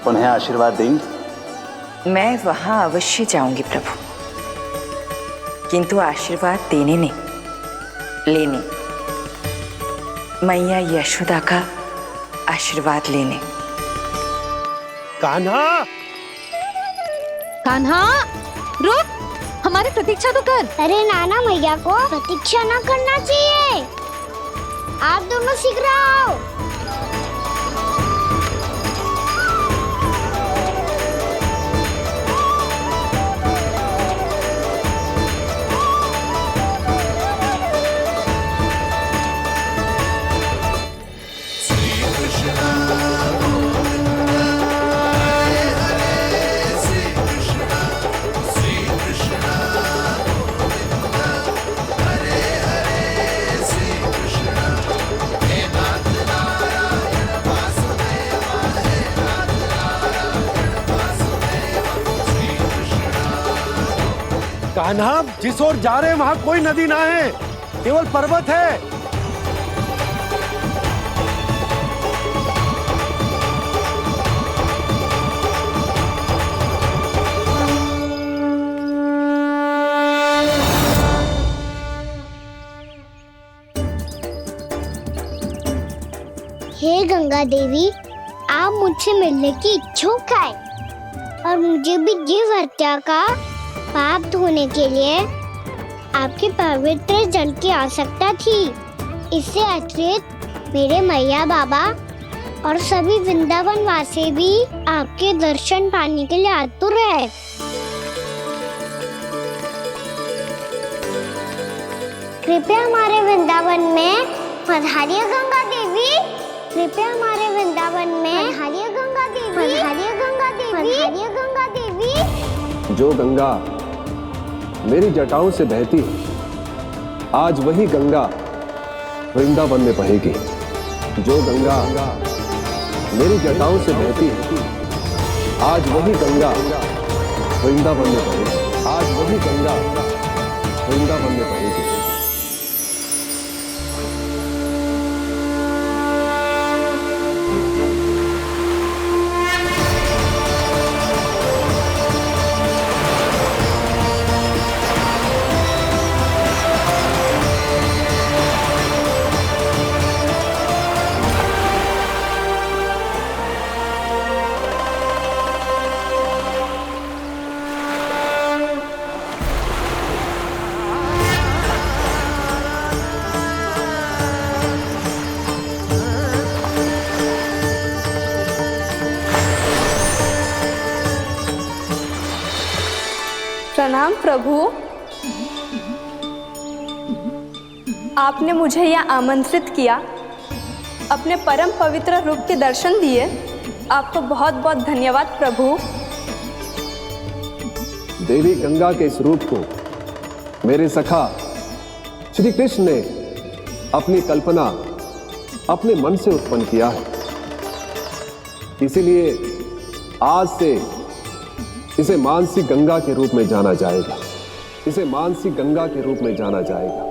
उन्हें आशीर्वाद देंगी? मैं वहां अवश्य जाऊंगी प्रभु, किंतु आशीर्वाद देने नहीं, लेने। मैया यशोदा का आशीर्वाद लेने। कान्हा, कान्हा, रुक, हमारी प्रतीक्षा तो कर। अरे नाना, मैया को प्रतीक्षा न करना चाहिए। आप दोनों शीघ्र आओ। कान्हा, जिस ओर जा रहे हैं वहां कोई नदी ना है, केवल पर्वत है। हे गंगा देवी, आप मुझसे मिलने की इच्छुक है और मुझे भी जीव हत्या का पाप धोने के लिए आपके पवित्र जल की आवश्यकता थी। इससे अतिरिक्त मेरे मैया बाबा और सभी वृंदावन वासी भी आपके दर्शन पाने के लिए आतुर है। कृपया हमारे वृंदावन में पधारिए गंगा देवी। कृपया हमारे वृंदावन में पधारिए गंगा देवी। पधारिए गंगा देवी। पधारिए गंगा देवी। जो गंगा मेरी जटाओं से बहती है, आज वही गंगा वृंदावन में बहेगी। जो गंगा मेरी जटाओं से बहती है, आज वही गंगा वृंदावन में बहेगी। आज वही गंगा वृंदावन में बहेगी। प्रणाम प्रभु। आपने मुझे यहाँ आमंत्रित किया, अपने परम पवित्र रूप के दर्शन दिए। आपको बहुत बहुत धन्यवाद प्रभु। देवी गंगा के इस रूप को मेरे सखा श्री कृष्ण ने अपनी कल्पना अपने मन से उत्पन्न किया है। इसीलिए आज से इसे मानसी गंगा के रूप में जाना जाएगा। इसे मानसी गंगा के रूप में जाना जाएगा।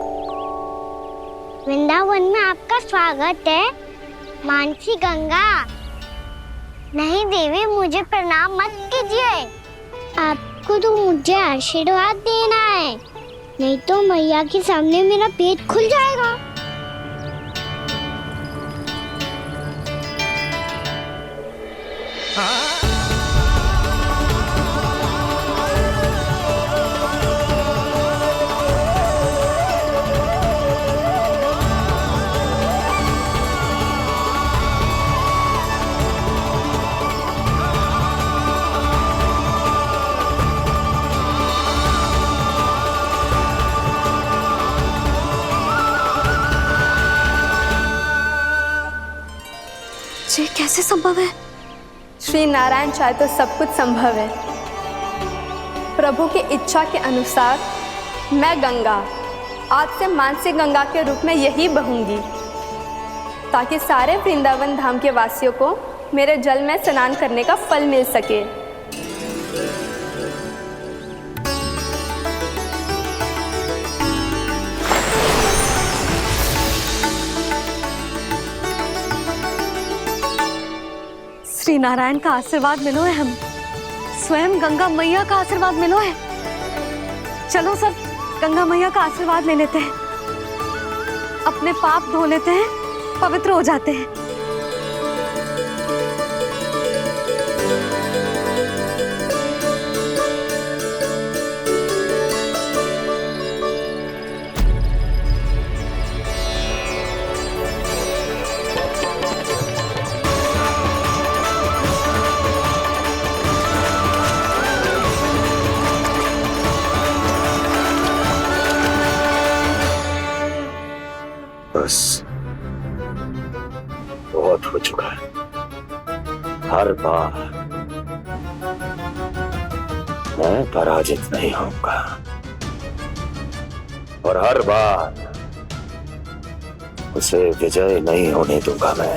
वृंदावन में आपका स्वागत है मानसी गंगा। नहीं देवी, मुझे प्रणाम मत कीजिए। आपको तो मुझे आशीर्वाद देना है, नहीं तो मैया के सामने मेरा पेट खुल जाएगा। ये कैसे संभव है? श्री नारायण चाहे तो सब कुछ संभव है। प्रभु की इच्छा के अनुसार मैं गंगा आज से मानसी गंगा के रूप में यही बहूंगी, ताकि सारे वृंदावन धाम के वासियों को मेरे जल में स्नान करने का फल मिल सके। श्री नारायण का आशीर्वाद मिलो है, हम स्वयं गंगा मैया का आशीर्वाद मिलो है। चलो सब गंगा मैया का आशीर्वाद ले लेते हैं, अपने पाप धो लेते हैं, पवित्र हो जाते हैं। बस बहुत हो चुका है। हर बार मैं पराजित नहीं होऊंगा और हर बार उसे विजय नहीं होने दूंगा मैं।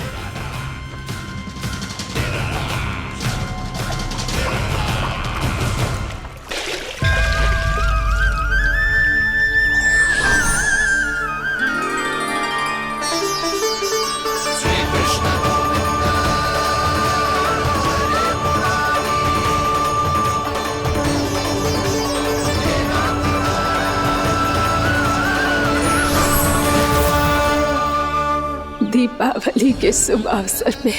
दीपावली के शुभ अवसर पे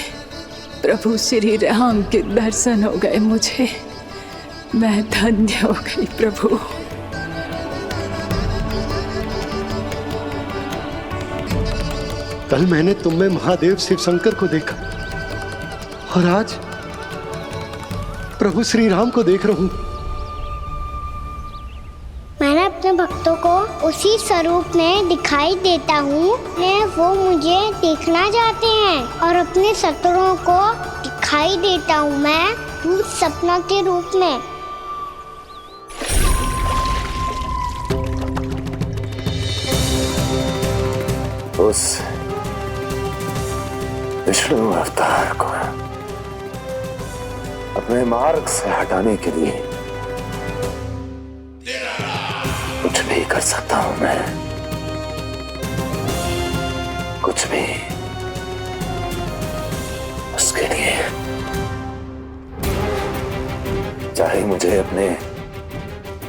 प्रभु श्री राम के दर्शन हो गए मुझे। मैं धन्य हो गई प्रभु। कल मैंने तुम में महादेव शिव शंकर को देखा और आज प्रभु श्री राम को देख रहा हूं। मैंने अपने भक्तों को उसी स्वरूप में दिखाई देता हूँ वो मुझे देखना चाहते हैं और अपने शत्रुओं को दिखाई देता हूँ मैं भूत सपना के रूप में। उस विष्णु अवतार को अपने मार्ग से हटाने के लिए कुछ भी कर सकता हूं मैं, कुछ भी। उसके लिए चाहे मुझे अपने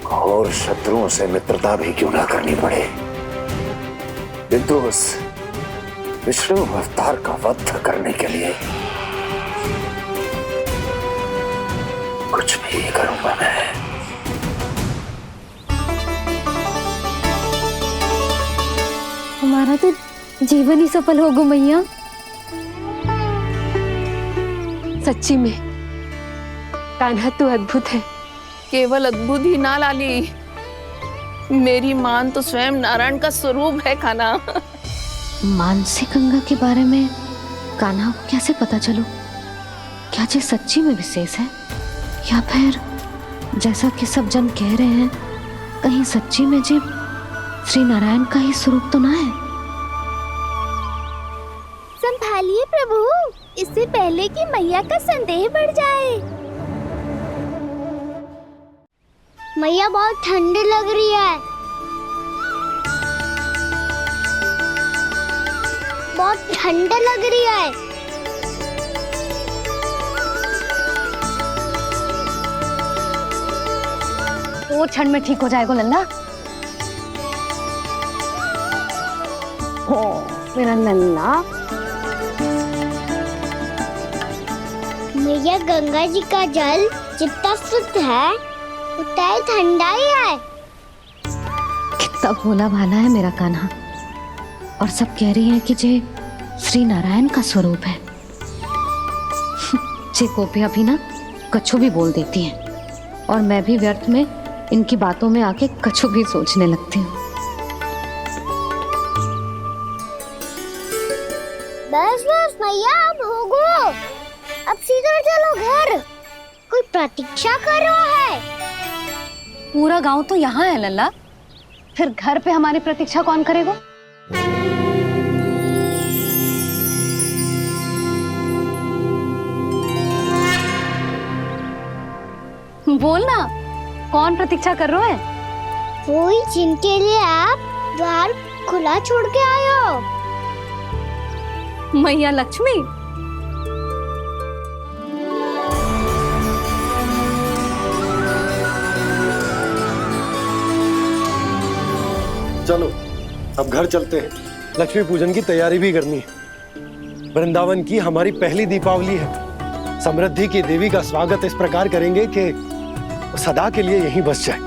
घोर शत्रुओं से मित्रता भी क्यों ना करनी पड़े, किंतु उस विष्णु अवतार का वध करने के लिए कुछ भी करूंगा मैं। हमारा तो जीवन ही सफल हो गो मैया। सच्ची में कान्हा तू अद्भुत है। केवल अद्भुत ही ना लाली, मेरी मान तो स्वयं नारायण का स्वरूप है कान्हा। मानसी गंगा के बारे में कान्हा को कैसे पता चलो? क्या ये सच्ची में विशेष है या फिर जैसा कि सब जन कह रहे हैं कहीं सच्ची में जी श्री नारायण का ही स्वरूप तो ना है? संभालिए प्रभु, इससे पहले कि मैया का संदेह बढ़ जाए। मैया बहुत ठंड लग रही है, बहुत ठंड लग रही है। वो क्षण में ठीक हो जाएगा लल्ला। ओ मेरा लल्ला। मैया गंगा जी का जल जितना शुद्ध है उतना ही ठंडा ही है। कितना भोला भाला है मेरा कान्हा। और सब कह रही हैं कि जे श्री नारायण का स्वरूप है। जे गोपियां भी ना कछु भी बोल देती हैं और मैं भी व्यर्थ में इनकी बातों में आके कछु भी सोचने लगती हूँ। बस बस मैया, अब होगो, अब सीधा चलो घर। कोई प्रतीक्षा कर रहा है। पूरा गांव तो यहाँ है लल्ला, फिर घर पे हमारी प्रतीक्षा कौन करेगा? बोल ना, कौन प्रतीक्षा कर रहा है? वही जिनके लिए आप द्वार खुला छोड़ के आए हो। मैया लक्ष्मी। चलो अब घर चलते हैं, लक्ष्मी पूजन की तैयारी भी करनी है। वृंदावन की हमारी पहली दीपावली है। समृद्धि की देवी का स्वागत इस प्रकार करेंगे कि सदा के लिए यहीं बस जाए,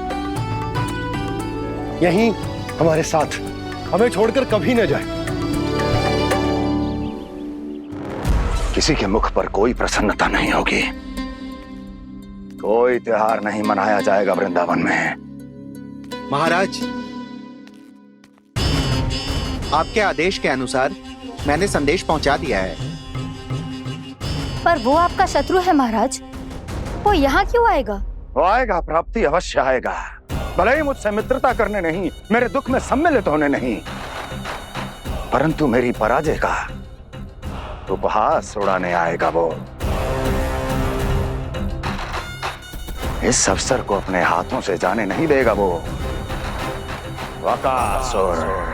यहीं हमारे साथ, हमें छोड़कर कभी न जाए। किसी के मुख पर कोई प्रसन्नता नहीं होगी, कोई त्योहार नहीं मनाया जाएगा वृंदावन में। महाराज, आपके आदेश के अनुसार मैंने संदेश पहुंचा दिया है। पर वो आपका शत्रु है महाराज, वो यहाँ क्यों आएगा? वो आएगा, प्राप्ति अवश्य आएगा। भले ही मुझसे मित्रता करने नहीं, मेरे दुख में सम्मिलित होने नहीं, परंतु मेरी पराजय का उपहास उड़ाने आएगा वो। इस अवसर को अपने हाथों से जाने नहीं देगा वो। वकासुर।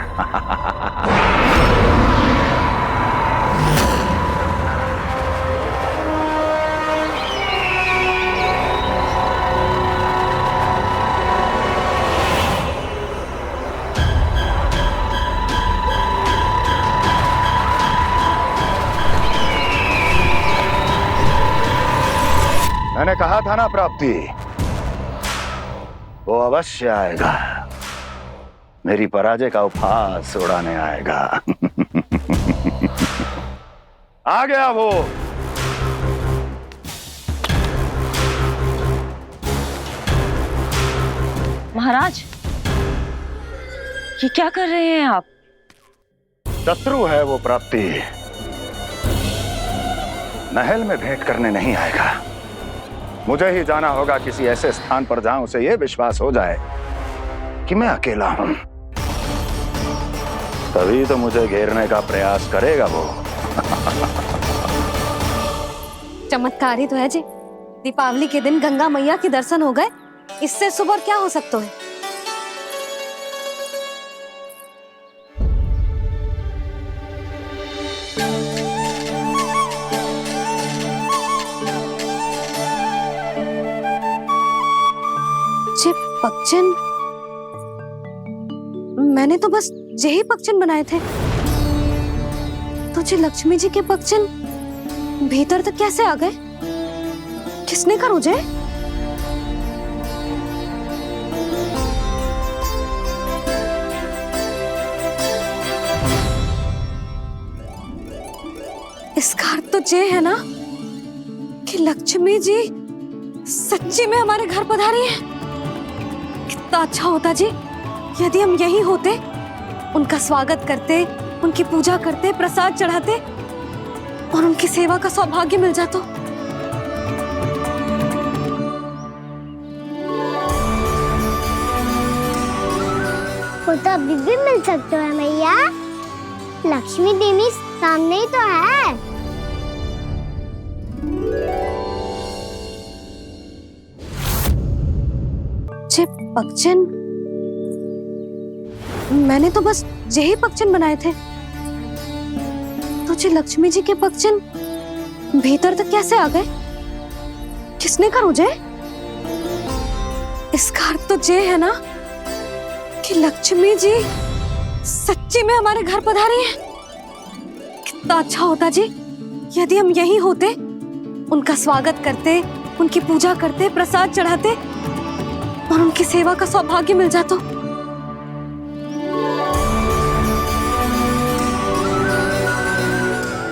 मैंने कहा था ना प्राप्ति, वो अवश्य आएगा, मेरी पराजय का उपहास उड़ाने आएगा। आ गया वो। महाराज, ये क्या कर रहे हैं आप? शत्रु है वो प्राप्ति, महल में भेंट करने नहीं आएगा। मुझे ही जाना होगा किसी ऐसे स्थान पर जहां उसे यह विश्वास हो जाए कि मैं अकेला हूं, तभी तो मुझे घेरने का प्रयास करेगा वो। चमत्कारी तो है जी, दीपावली के दिन गंगा मैया के दर्शन हो गए, इससे शुभ और क्या हो सकता है। जे पक्षन, मैंने तो बस यही पक्षन बनाए थे, तो जे लक्ष्मी जी के पक्षन भीतर तक कैसे आ गए? किसने कर मुझे? इसका अर्थ तो ये है ना कि लक्ष्मी जी सच्ची में हमारे घर पधारी है। कितना अच्छा होता जी यदि हम यहीं होते, उनका स्वागत करते, उनकी पूजा करते, प्रसाद चढ़ाते और उनकी सेवा का सौभाग्य मिल जाता। वो तो अभी भी मिल सकते है मैया, लक्ष्मी देवी सामने ही तो है। जे पक्षन, मैंने तो बस यही पक्षन बनाए थे, तो जे लक्ष्मी जी के पक्षन भीतर तक कैसे आ गए? किसने कर मुझे? इसका अर्थ तो ये है ना कि लक्ष्मी जी सच्ची में हमारे घर पधारी है। कितना अच्छा होता जी यदि हम यहीं होते, उनका स्वागत करते, उनकी पूजा करते, प्रसाद चढ़ाते और उनकी सेवा का सौभाग्य मिल जाता।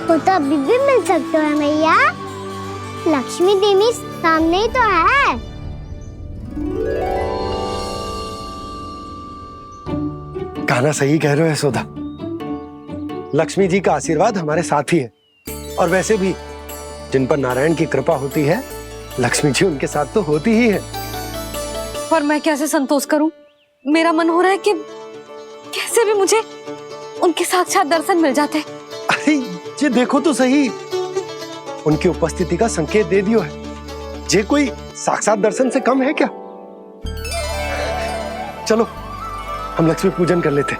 वो तो अभी भी मिल सकते है मैया, लक्ष्मी देवी सामने ही तो है। कान्हा सही कह रहे हो यशोदा, लक्ष्मी जी का आशीर्वाद हमारे साथ ही है, और वैसे भी जिन पर नारायण की कृपा होती है, लक्ष्मी जी उनके साथ तो होती ही है। पर मैं कैसे संतोष करूं? मेरा मन हो रहा है कि कैसे भी मुझे उनके साक्षात दर्शन मिल जाते। अरे ये देखो तो सही, उनकी उपस्थिति का संकेत दे दियो है। ये कोई साक्षात दर्शन से कम है क्या? चलो हम लक्ष्मी पूजन कर लेते।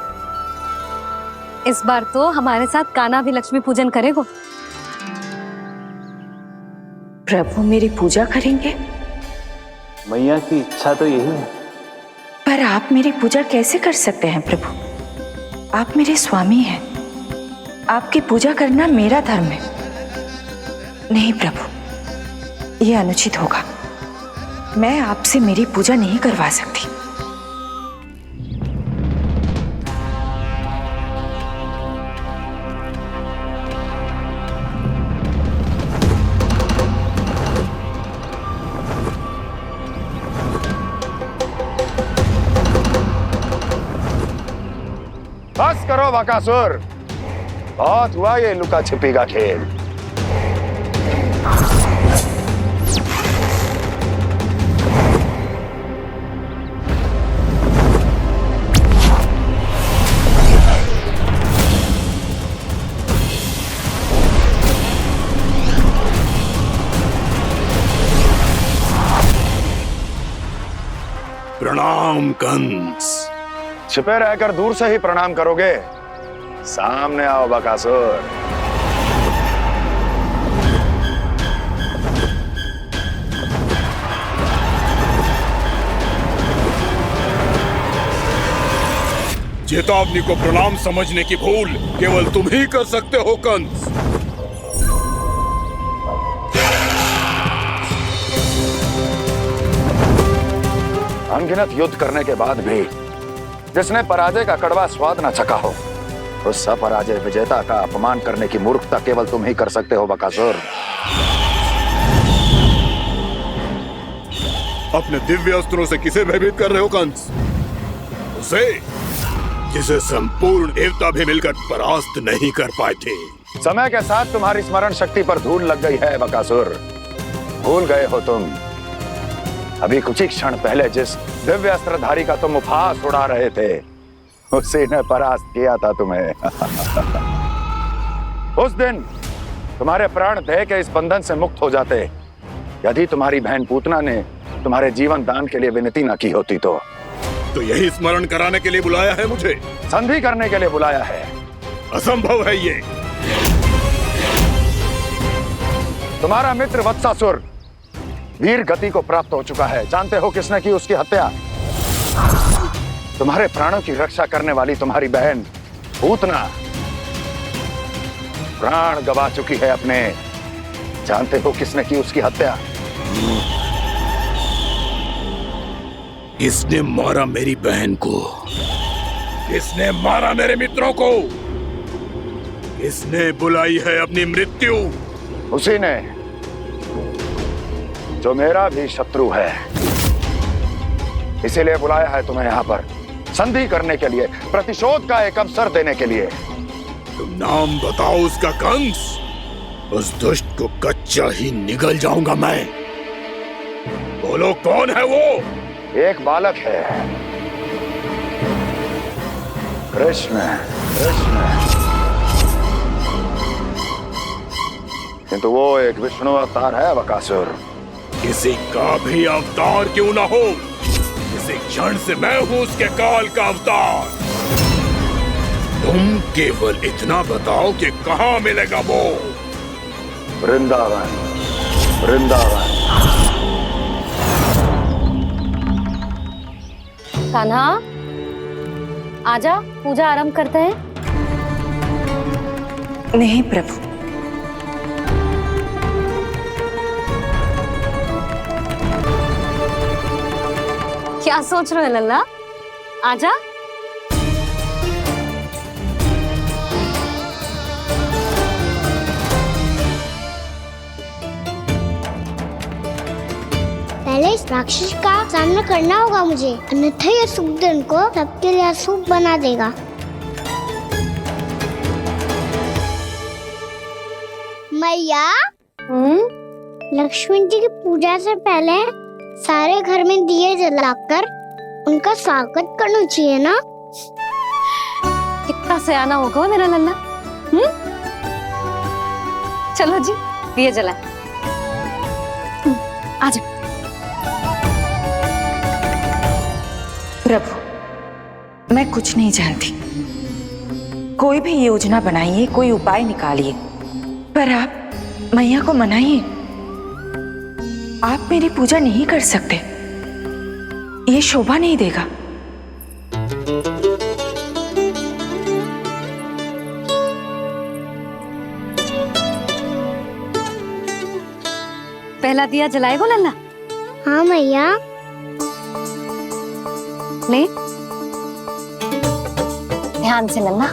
इस बार तो हमारे साथ कान्हा भी लक्ष्मी पूजन करेगा। प्रभु मेरी पूजा करेंगे? मैया की इच्छा तो यही है। पर आप मेरी पूजा कैसे कर सकते हैं प्रभु? आप मेरे स्वामी हैं, आपकी पूजा करना मेरा धर्म है। नहीं प्रभु, यह अनुचित होगा। मैं आपसे मेरी पूजा नहीं करवा सकती। बस करो बकासुर, बहुत हुआ ये लुका छिपी का खेल। प्रणाम कंस। छिपे रहकर दूर से ही प्रणाम करोगे? सामने आओ बकासुर। चेतावनी को प्रणाम समझने की भूल केवल तुम ही कर सकते हो कंस। अनगिनत युद्ध करने के बाद भी जिसने पराजय का कड़वा स्वाद न चखा हो, उस अपराजय विजेता का अपमान करने की मूर्खता केवल तुम ही कर सकते हो बकासुर। अपने दिव्य अस्त्रों से किसे भयभीत कर रहे हो कंस? उसे जिसे संपूर्ण देवता भी मिलकर परास्त नहीं कर पाए थे। समय के साथ तुम्हारी स्मरण शक्ति पर धूल लग गई है बकासुर। भूल गए हो तुम अभी कुछ ही क्षण पहले जिस दिव्य अस्त्रधारी का तुम उपहास उड़ा रहे थे, उसी ने परास्त किया था तुम्हें। उस दिन तुम्हारे प्राण देह के इस बंधन से मुक्त हो जाते यदि तुम्हारी बहन पूतना ने तुम्हारे जीवन दान के लिए विनती न की होती तो यही स्मरण कराने के लिए बुलाया है मुझे? संधि करने के लिए बुलाया है। असंभव है ये। तुम्हारा मित्र वत्सासुर वीर गति को प्राप्त हो चुका है। जानते हो किसने की उसकी हत्या? तुम्हारे प्राणों की रक्षा करने वाली तुम्हारी बहन पूतना प्राण गवा चुकी है अपने। जानते हो किसने की उसकी हत्या? किसने मारा मेरी बहन को? किसने मारा मेरे मित्रों को? किसने बुलाई है अपनी मृत्यु? उसी ने जो मेरा भी शत्रु है। इसीलिए बुलाया है तुम्हें यहाँ पर संधि करने के लिए, प्रतिशोध का एक अवसर देने के लिए। तुम नाम बताओ उसका कंस। उस दुष्ट को कच्चा ही निगल जाऊंगा मैं। बोलो कौन है वो? एक बालक है, कृष्ण। किंतु वो एक विष्णु अवतार है बकासुर। किसी का भी अवतार क्यों ना हो, इसी क्षण से मैं हूं उसके काल का अवतार। तुम केवल इतना बताओ कि कहां मिलेगा वो? वृंदावन। वृंदावन। कान्हा, आजा, पूजा आरंभ करते हैं। नहीं प्रभु, क्या सोच रहे हो लल्ला? आजा। पहले इस राक्षस का सामना करना होगा मुझे, अन्यथा ये शुभ दिन को सबके लिए अशुभ बना देगा। मैया, लक्ष्मण जी की पूजा से पहले सारे घर में दिए जलाकर उनका स्वागत करना चाहिए ना? कितना सयाना होगा मेरा लल्ला। चलो जी, दिए जलाए। आजा। प्रभु, मैं कुछ नहीं जानती। कोई भी योजना बनाइए, कोई उपाय निकालिए, पर आप मैया को मनाइए। आप मेरी पूजा नहीं कर सकते, ये शोभा नहीं देगा। पहला दिया जलाएगो लल्ला? हाँ मैया। ले, ध्यान से लल्ला।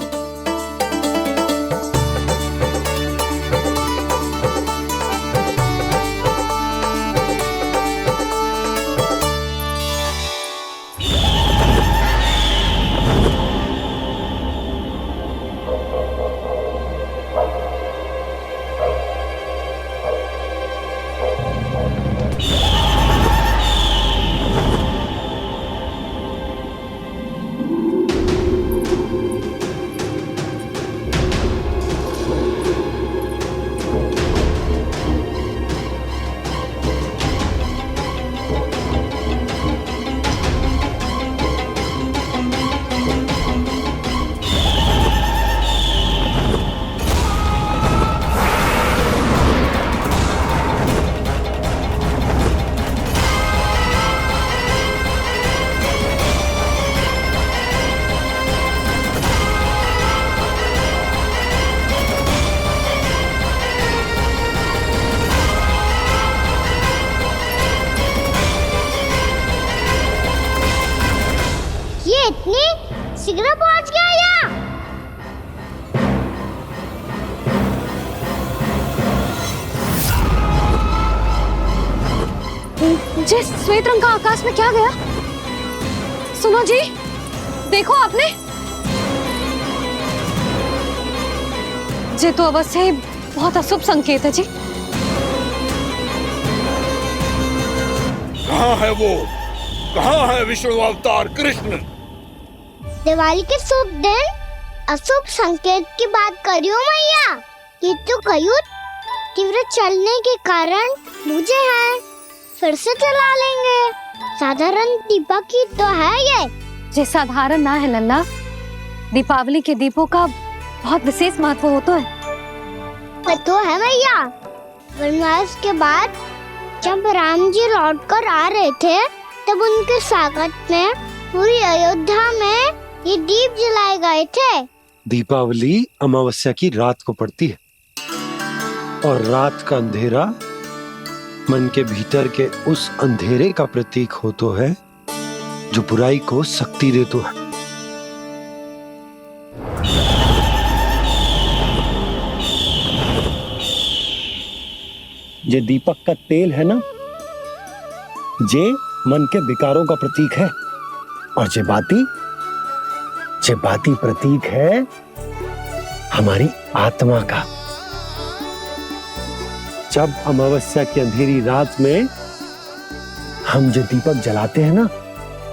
शीघ्र पहुंच गया यहाँ। जे श्वेत रंग का आकाश में क्या गया? सुनो जी, देखो आपने, जे तो अवश्य ही बहुत अशुभ संकेत है जी। कहाँ है वो? कहाँ है विष्णु अवतार कृष्ण? दिवाली के शुभ दिन अशुभ संकेत की बात करियो मैया। ये तो कयूँ तीव्र चलने के कारण मुझे है, फिर से चला लेंगे। साधारण दीपक ही तो है ये साधारण ना है लल्ला, दीपावली के दीपों का बहुत विशेष महत्व होता है। तो है भैया, वनवास के बाद जब राम जी लौट कर आ रहे थे तब उनके स्वागत में पूरी अयोध्या में ये दीप जलाए गए थे। दीपावली अमावस्या की रात को पड़ती है और रात का अंधेरा मन के भीतर के उस अंधेरे का प्रतीक होता है जो बुराई को शक्ति देता है। ये दीपक का तेल है ना, जे मन के विकारों का प्रतीक है, और जे बाती प्रतीक है हमारी आत्मा का। जब अमावस्या की अंधेरी रात में हम जो दीपक जलाते हैं ना,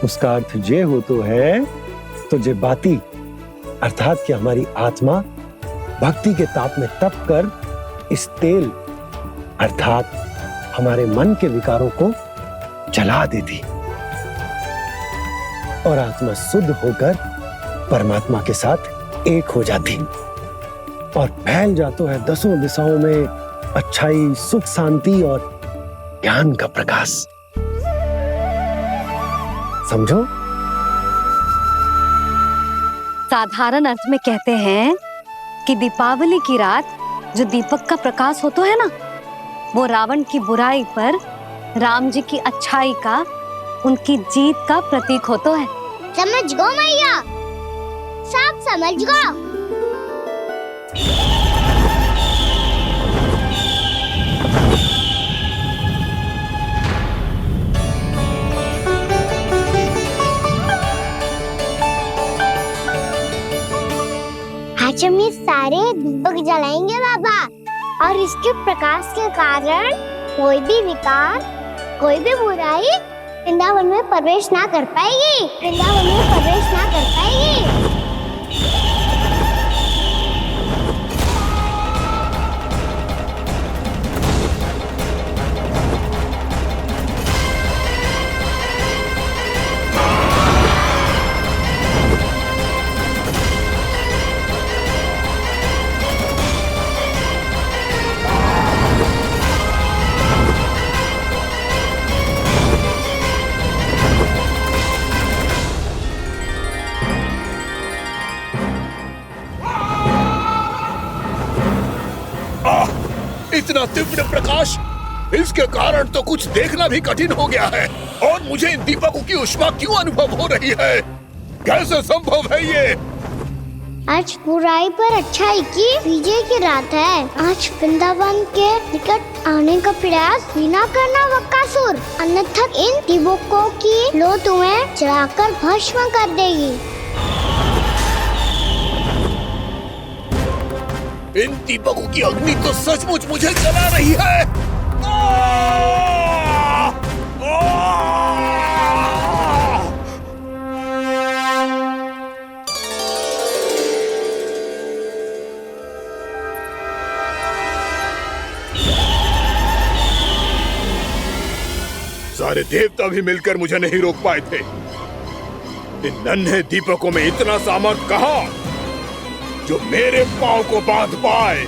उसका अर्थ जे हो तो है, तो जे बाती अर्थात कि हमारी आत्मा भक्ति के ताप में तप कर इस तेल अर्थात हमारे मन के विकारों को जला देती और आत्मा शुद्ध होकर परमात्मा के साथ एक हो जाती और फैल जाता है दसों दिशाओं में अच्छाई, सुख, शांति और ज्ञान का प्रकाश। समझो? साधारण अर्थ में कहते हैं कि दीपावली की रात जो दीपक का प्रकाश होता है ना, वो रावण की बुराई पर राम जी की अच्छाई का, उनकी जीत का प्रतीक होता है। समझ गो मैया, सब समझ गो। आज हम ये सारे दीपक जलाएंगे बाबा, और इसके प्रकाश के कारण कोई भी विकार, कोई भी बुराई वृंदावन में प्रवेश ना कर पाएगी, वृंदावन में प्रवेश ना कर पाएगी। इतना तीव्र प्रकाश, इसके कारण तो कुछ देखना भी कठिन हो गया है। और मुझे इन दीपकों की ऊष्मा क्यों अनुभव हो रही है? कैसे संभव है ये? आज बुराई पर अच्छाई की विजय की रात है। आज वृंदावन के निकट आने का प्रयास बिना करना बकासुर, अन्यथा इन दीपकों की लो तुम्हें जलाकर भस्म कर देगी। इन दीपकों की अग्नि तो सचमुच मुझे जला रही है। सारे देवता भी मिलकर मुझे नहीं रोक पाए थे। इन नन्हे दीपकों में इतना सामर्थ कहाँ जो मेरे पांव को बांध पाए।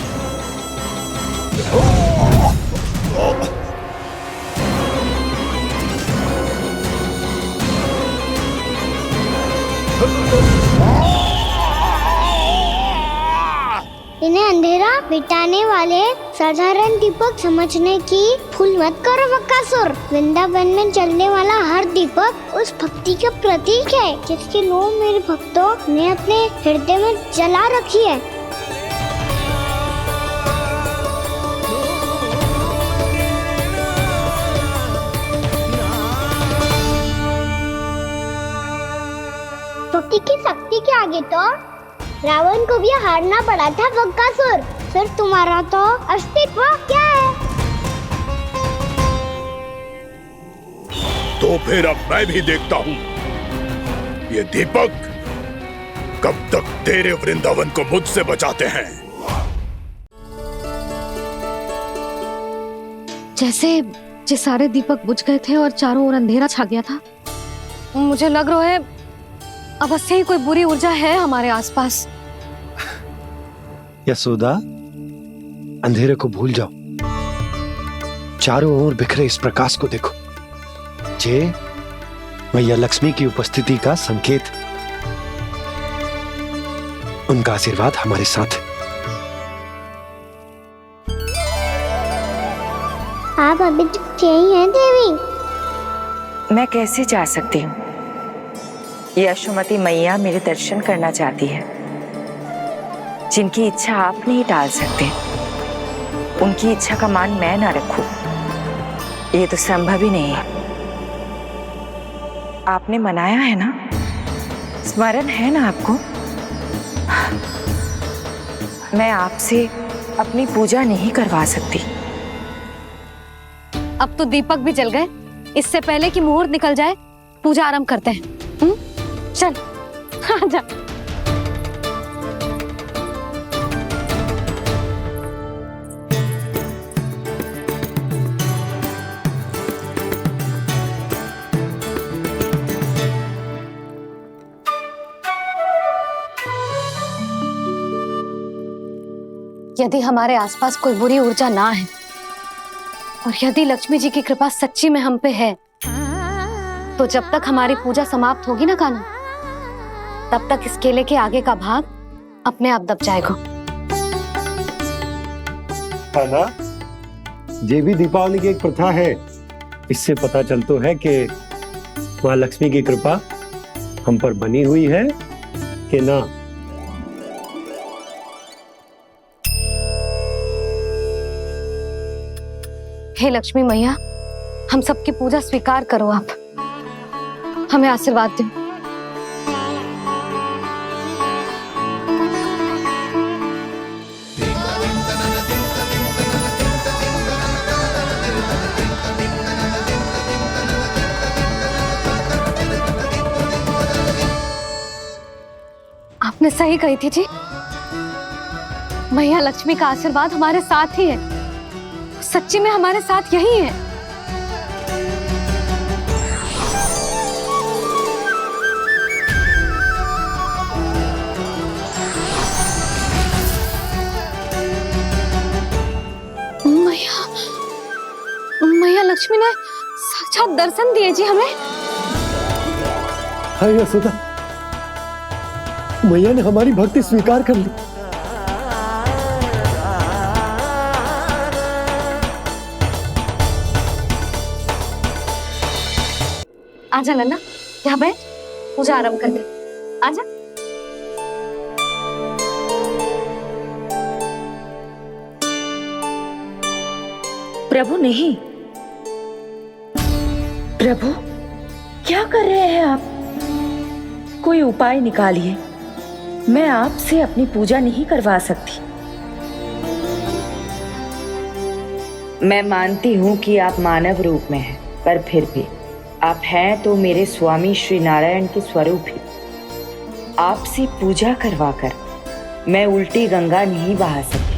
इन्हें अंधेरा मिटाने वाले साधारण दीपक समझने की भूल मत करो बक्कासुर। वृंदावन में जलने वाला हर दीपक उस भक्ति का प्रतीक है जिसकी नौ मेरे भक्तों ने अपने हृदय में जला रखी है। भक्ति की शक्ति के आगे तो रावण को भी हारना पड़ा था बक्कासुर। फिर तुम्हारा तो अस्तित्व क्या है? तो फिर अब मैं भी देखता हूँ ये दीपक कब तक तेरे वृंदावन को मुझसे बचाते हैं। जैसे ये सारे दीपक बुझ गए थे और चारों ओर अंधेरा छा गया था, मुझे लग रहा है अवश्य ही कोई बुरी ऊर्जा है हमारे आसपास। यशोदा, अंधेरे को भूल जाओ, चारों ओर बिखरे इस प्रकाश को देखो। जे मैया लक्ष्मी की उपस्थिति का संकेत, उनका आशीर्वाद हमारे साथ है। आप अभी तक यही हैं देवी? मैं कैसे जा सकती हूँ? यशोमती मैया मेरे दर्शन करना चाहती है। जिनकी इच्छा आप नहीं टाल सकते, उनकी इच्छा का मान मैं ना रखूं, ये तो संभव ही नहीं है। आपने मनाया है ना, स्मरण है ना आपको? मैं आपसे अपनी पूजा नहीं करवा सकती। अब तो दीपक भी जल गए, इससे पहले कि मुहूर्त निकल जाए पूजा आरंभ करते हैं। चल आजा। यदि हमारे आसपास कोई बुरी ऊर्जा ना है और यदि लक्ष्मी जी की कृपा सच्ची में हम पे है, तो जब तक हमारी पूजा समाप्त होगी ना कान्हा, तब तक इस केले के आगे का भाग अपने आप दब जाएगा। कान्हा, ये भी दीपावली की एक प्रथा है। इससे पता चलता है कि माँ लक्ष्मी की कृपा हम पर बनी हुई है कि ना। हे लक्ष्मी मैया, हम सबकी पूजा स्वीकार करो, आप हमें आशीर्वाद दो। आपने सही कही थी जी, मैया लक्ष्मी का आशीर्वाद हमारे साथ ही है, सच्ची में हमारे साथ यही है। मैया लक्ष्मी ने साक्षात दर्शन दिए जी हमें। हाय यशोदा, मैया ने हमारी भक्ति स्वीकार कर ली। आजा नन्ना, यहाँ बैठ, पूजा आरंभ कर दे। आजा। प्रभु नहीं, प्रभु क्या कर रहे हैं आप? कोई उपाय निकालिए, मैं आपसे अपनी पूजा नहीं करवा सकती। मैं मानती हूँ कि आप मानव रूप में हैं, पर फिर भी आप हैं तो मेरे स्वामी श्री नारायण के स्वरूप ही। आपसे पूजा करवाकर मैं उल्टी गंगा नहीं बहा सकती।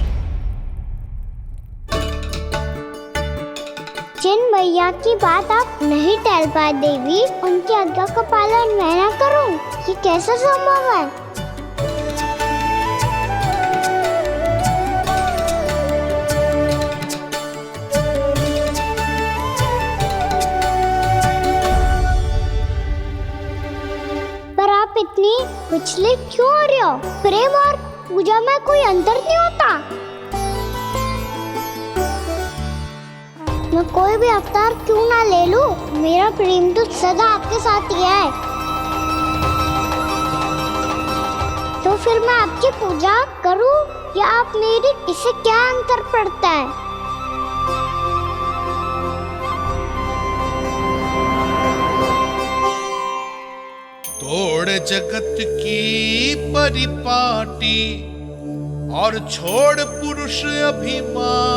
जिन भैया की बात आप नहीं टाल पाए देवी, उनकी आज्ञा का पालन मैं ना करूं, ये कैसा संभव है? पर आप इतनी विचलित क्यों हो रहे हो? प्रेम और पूजा में कोई अंतर नहीं होता? मैं कोई भी अवतार क्यों ना ले लूं, मेरा प्रेम तो सदा आपके साथ ही है। तो फिर मैं आपकी पूजा करूं या आप मेरी, इससे क्या अंतर पड़ता है? तोड़ जगत की परिपाटी और छोड़ पुरुष अभिमान।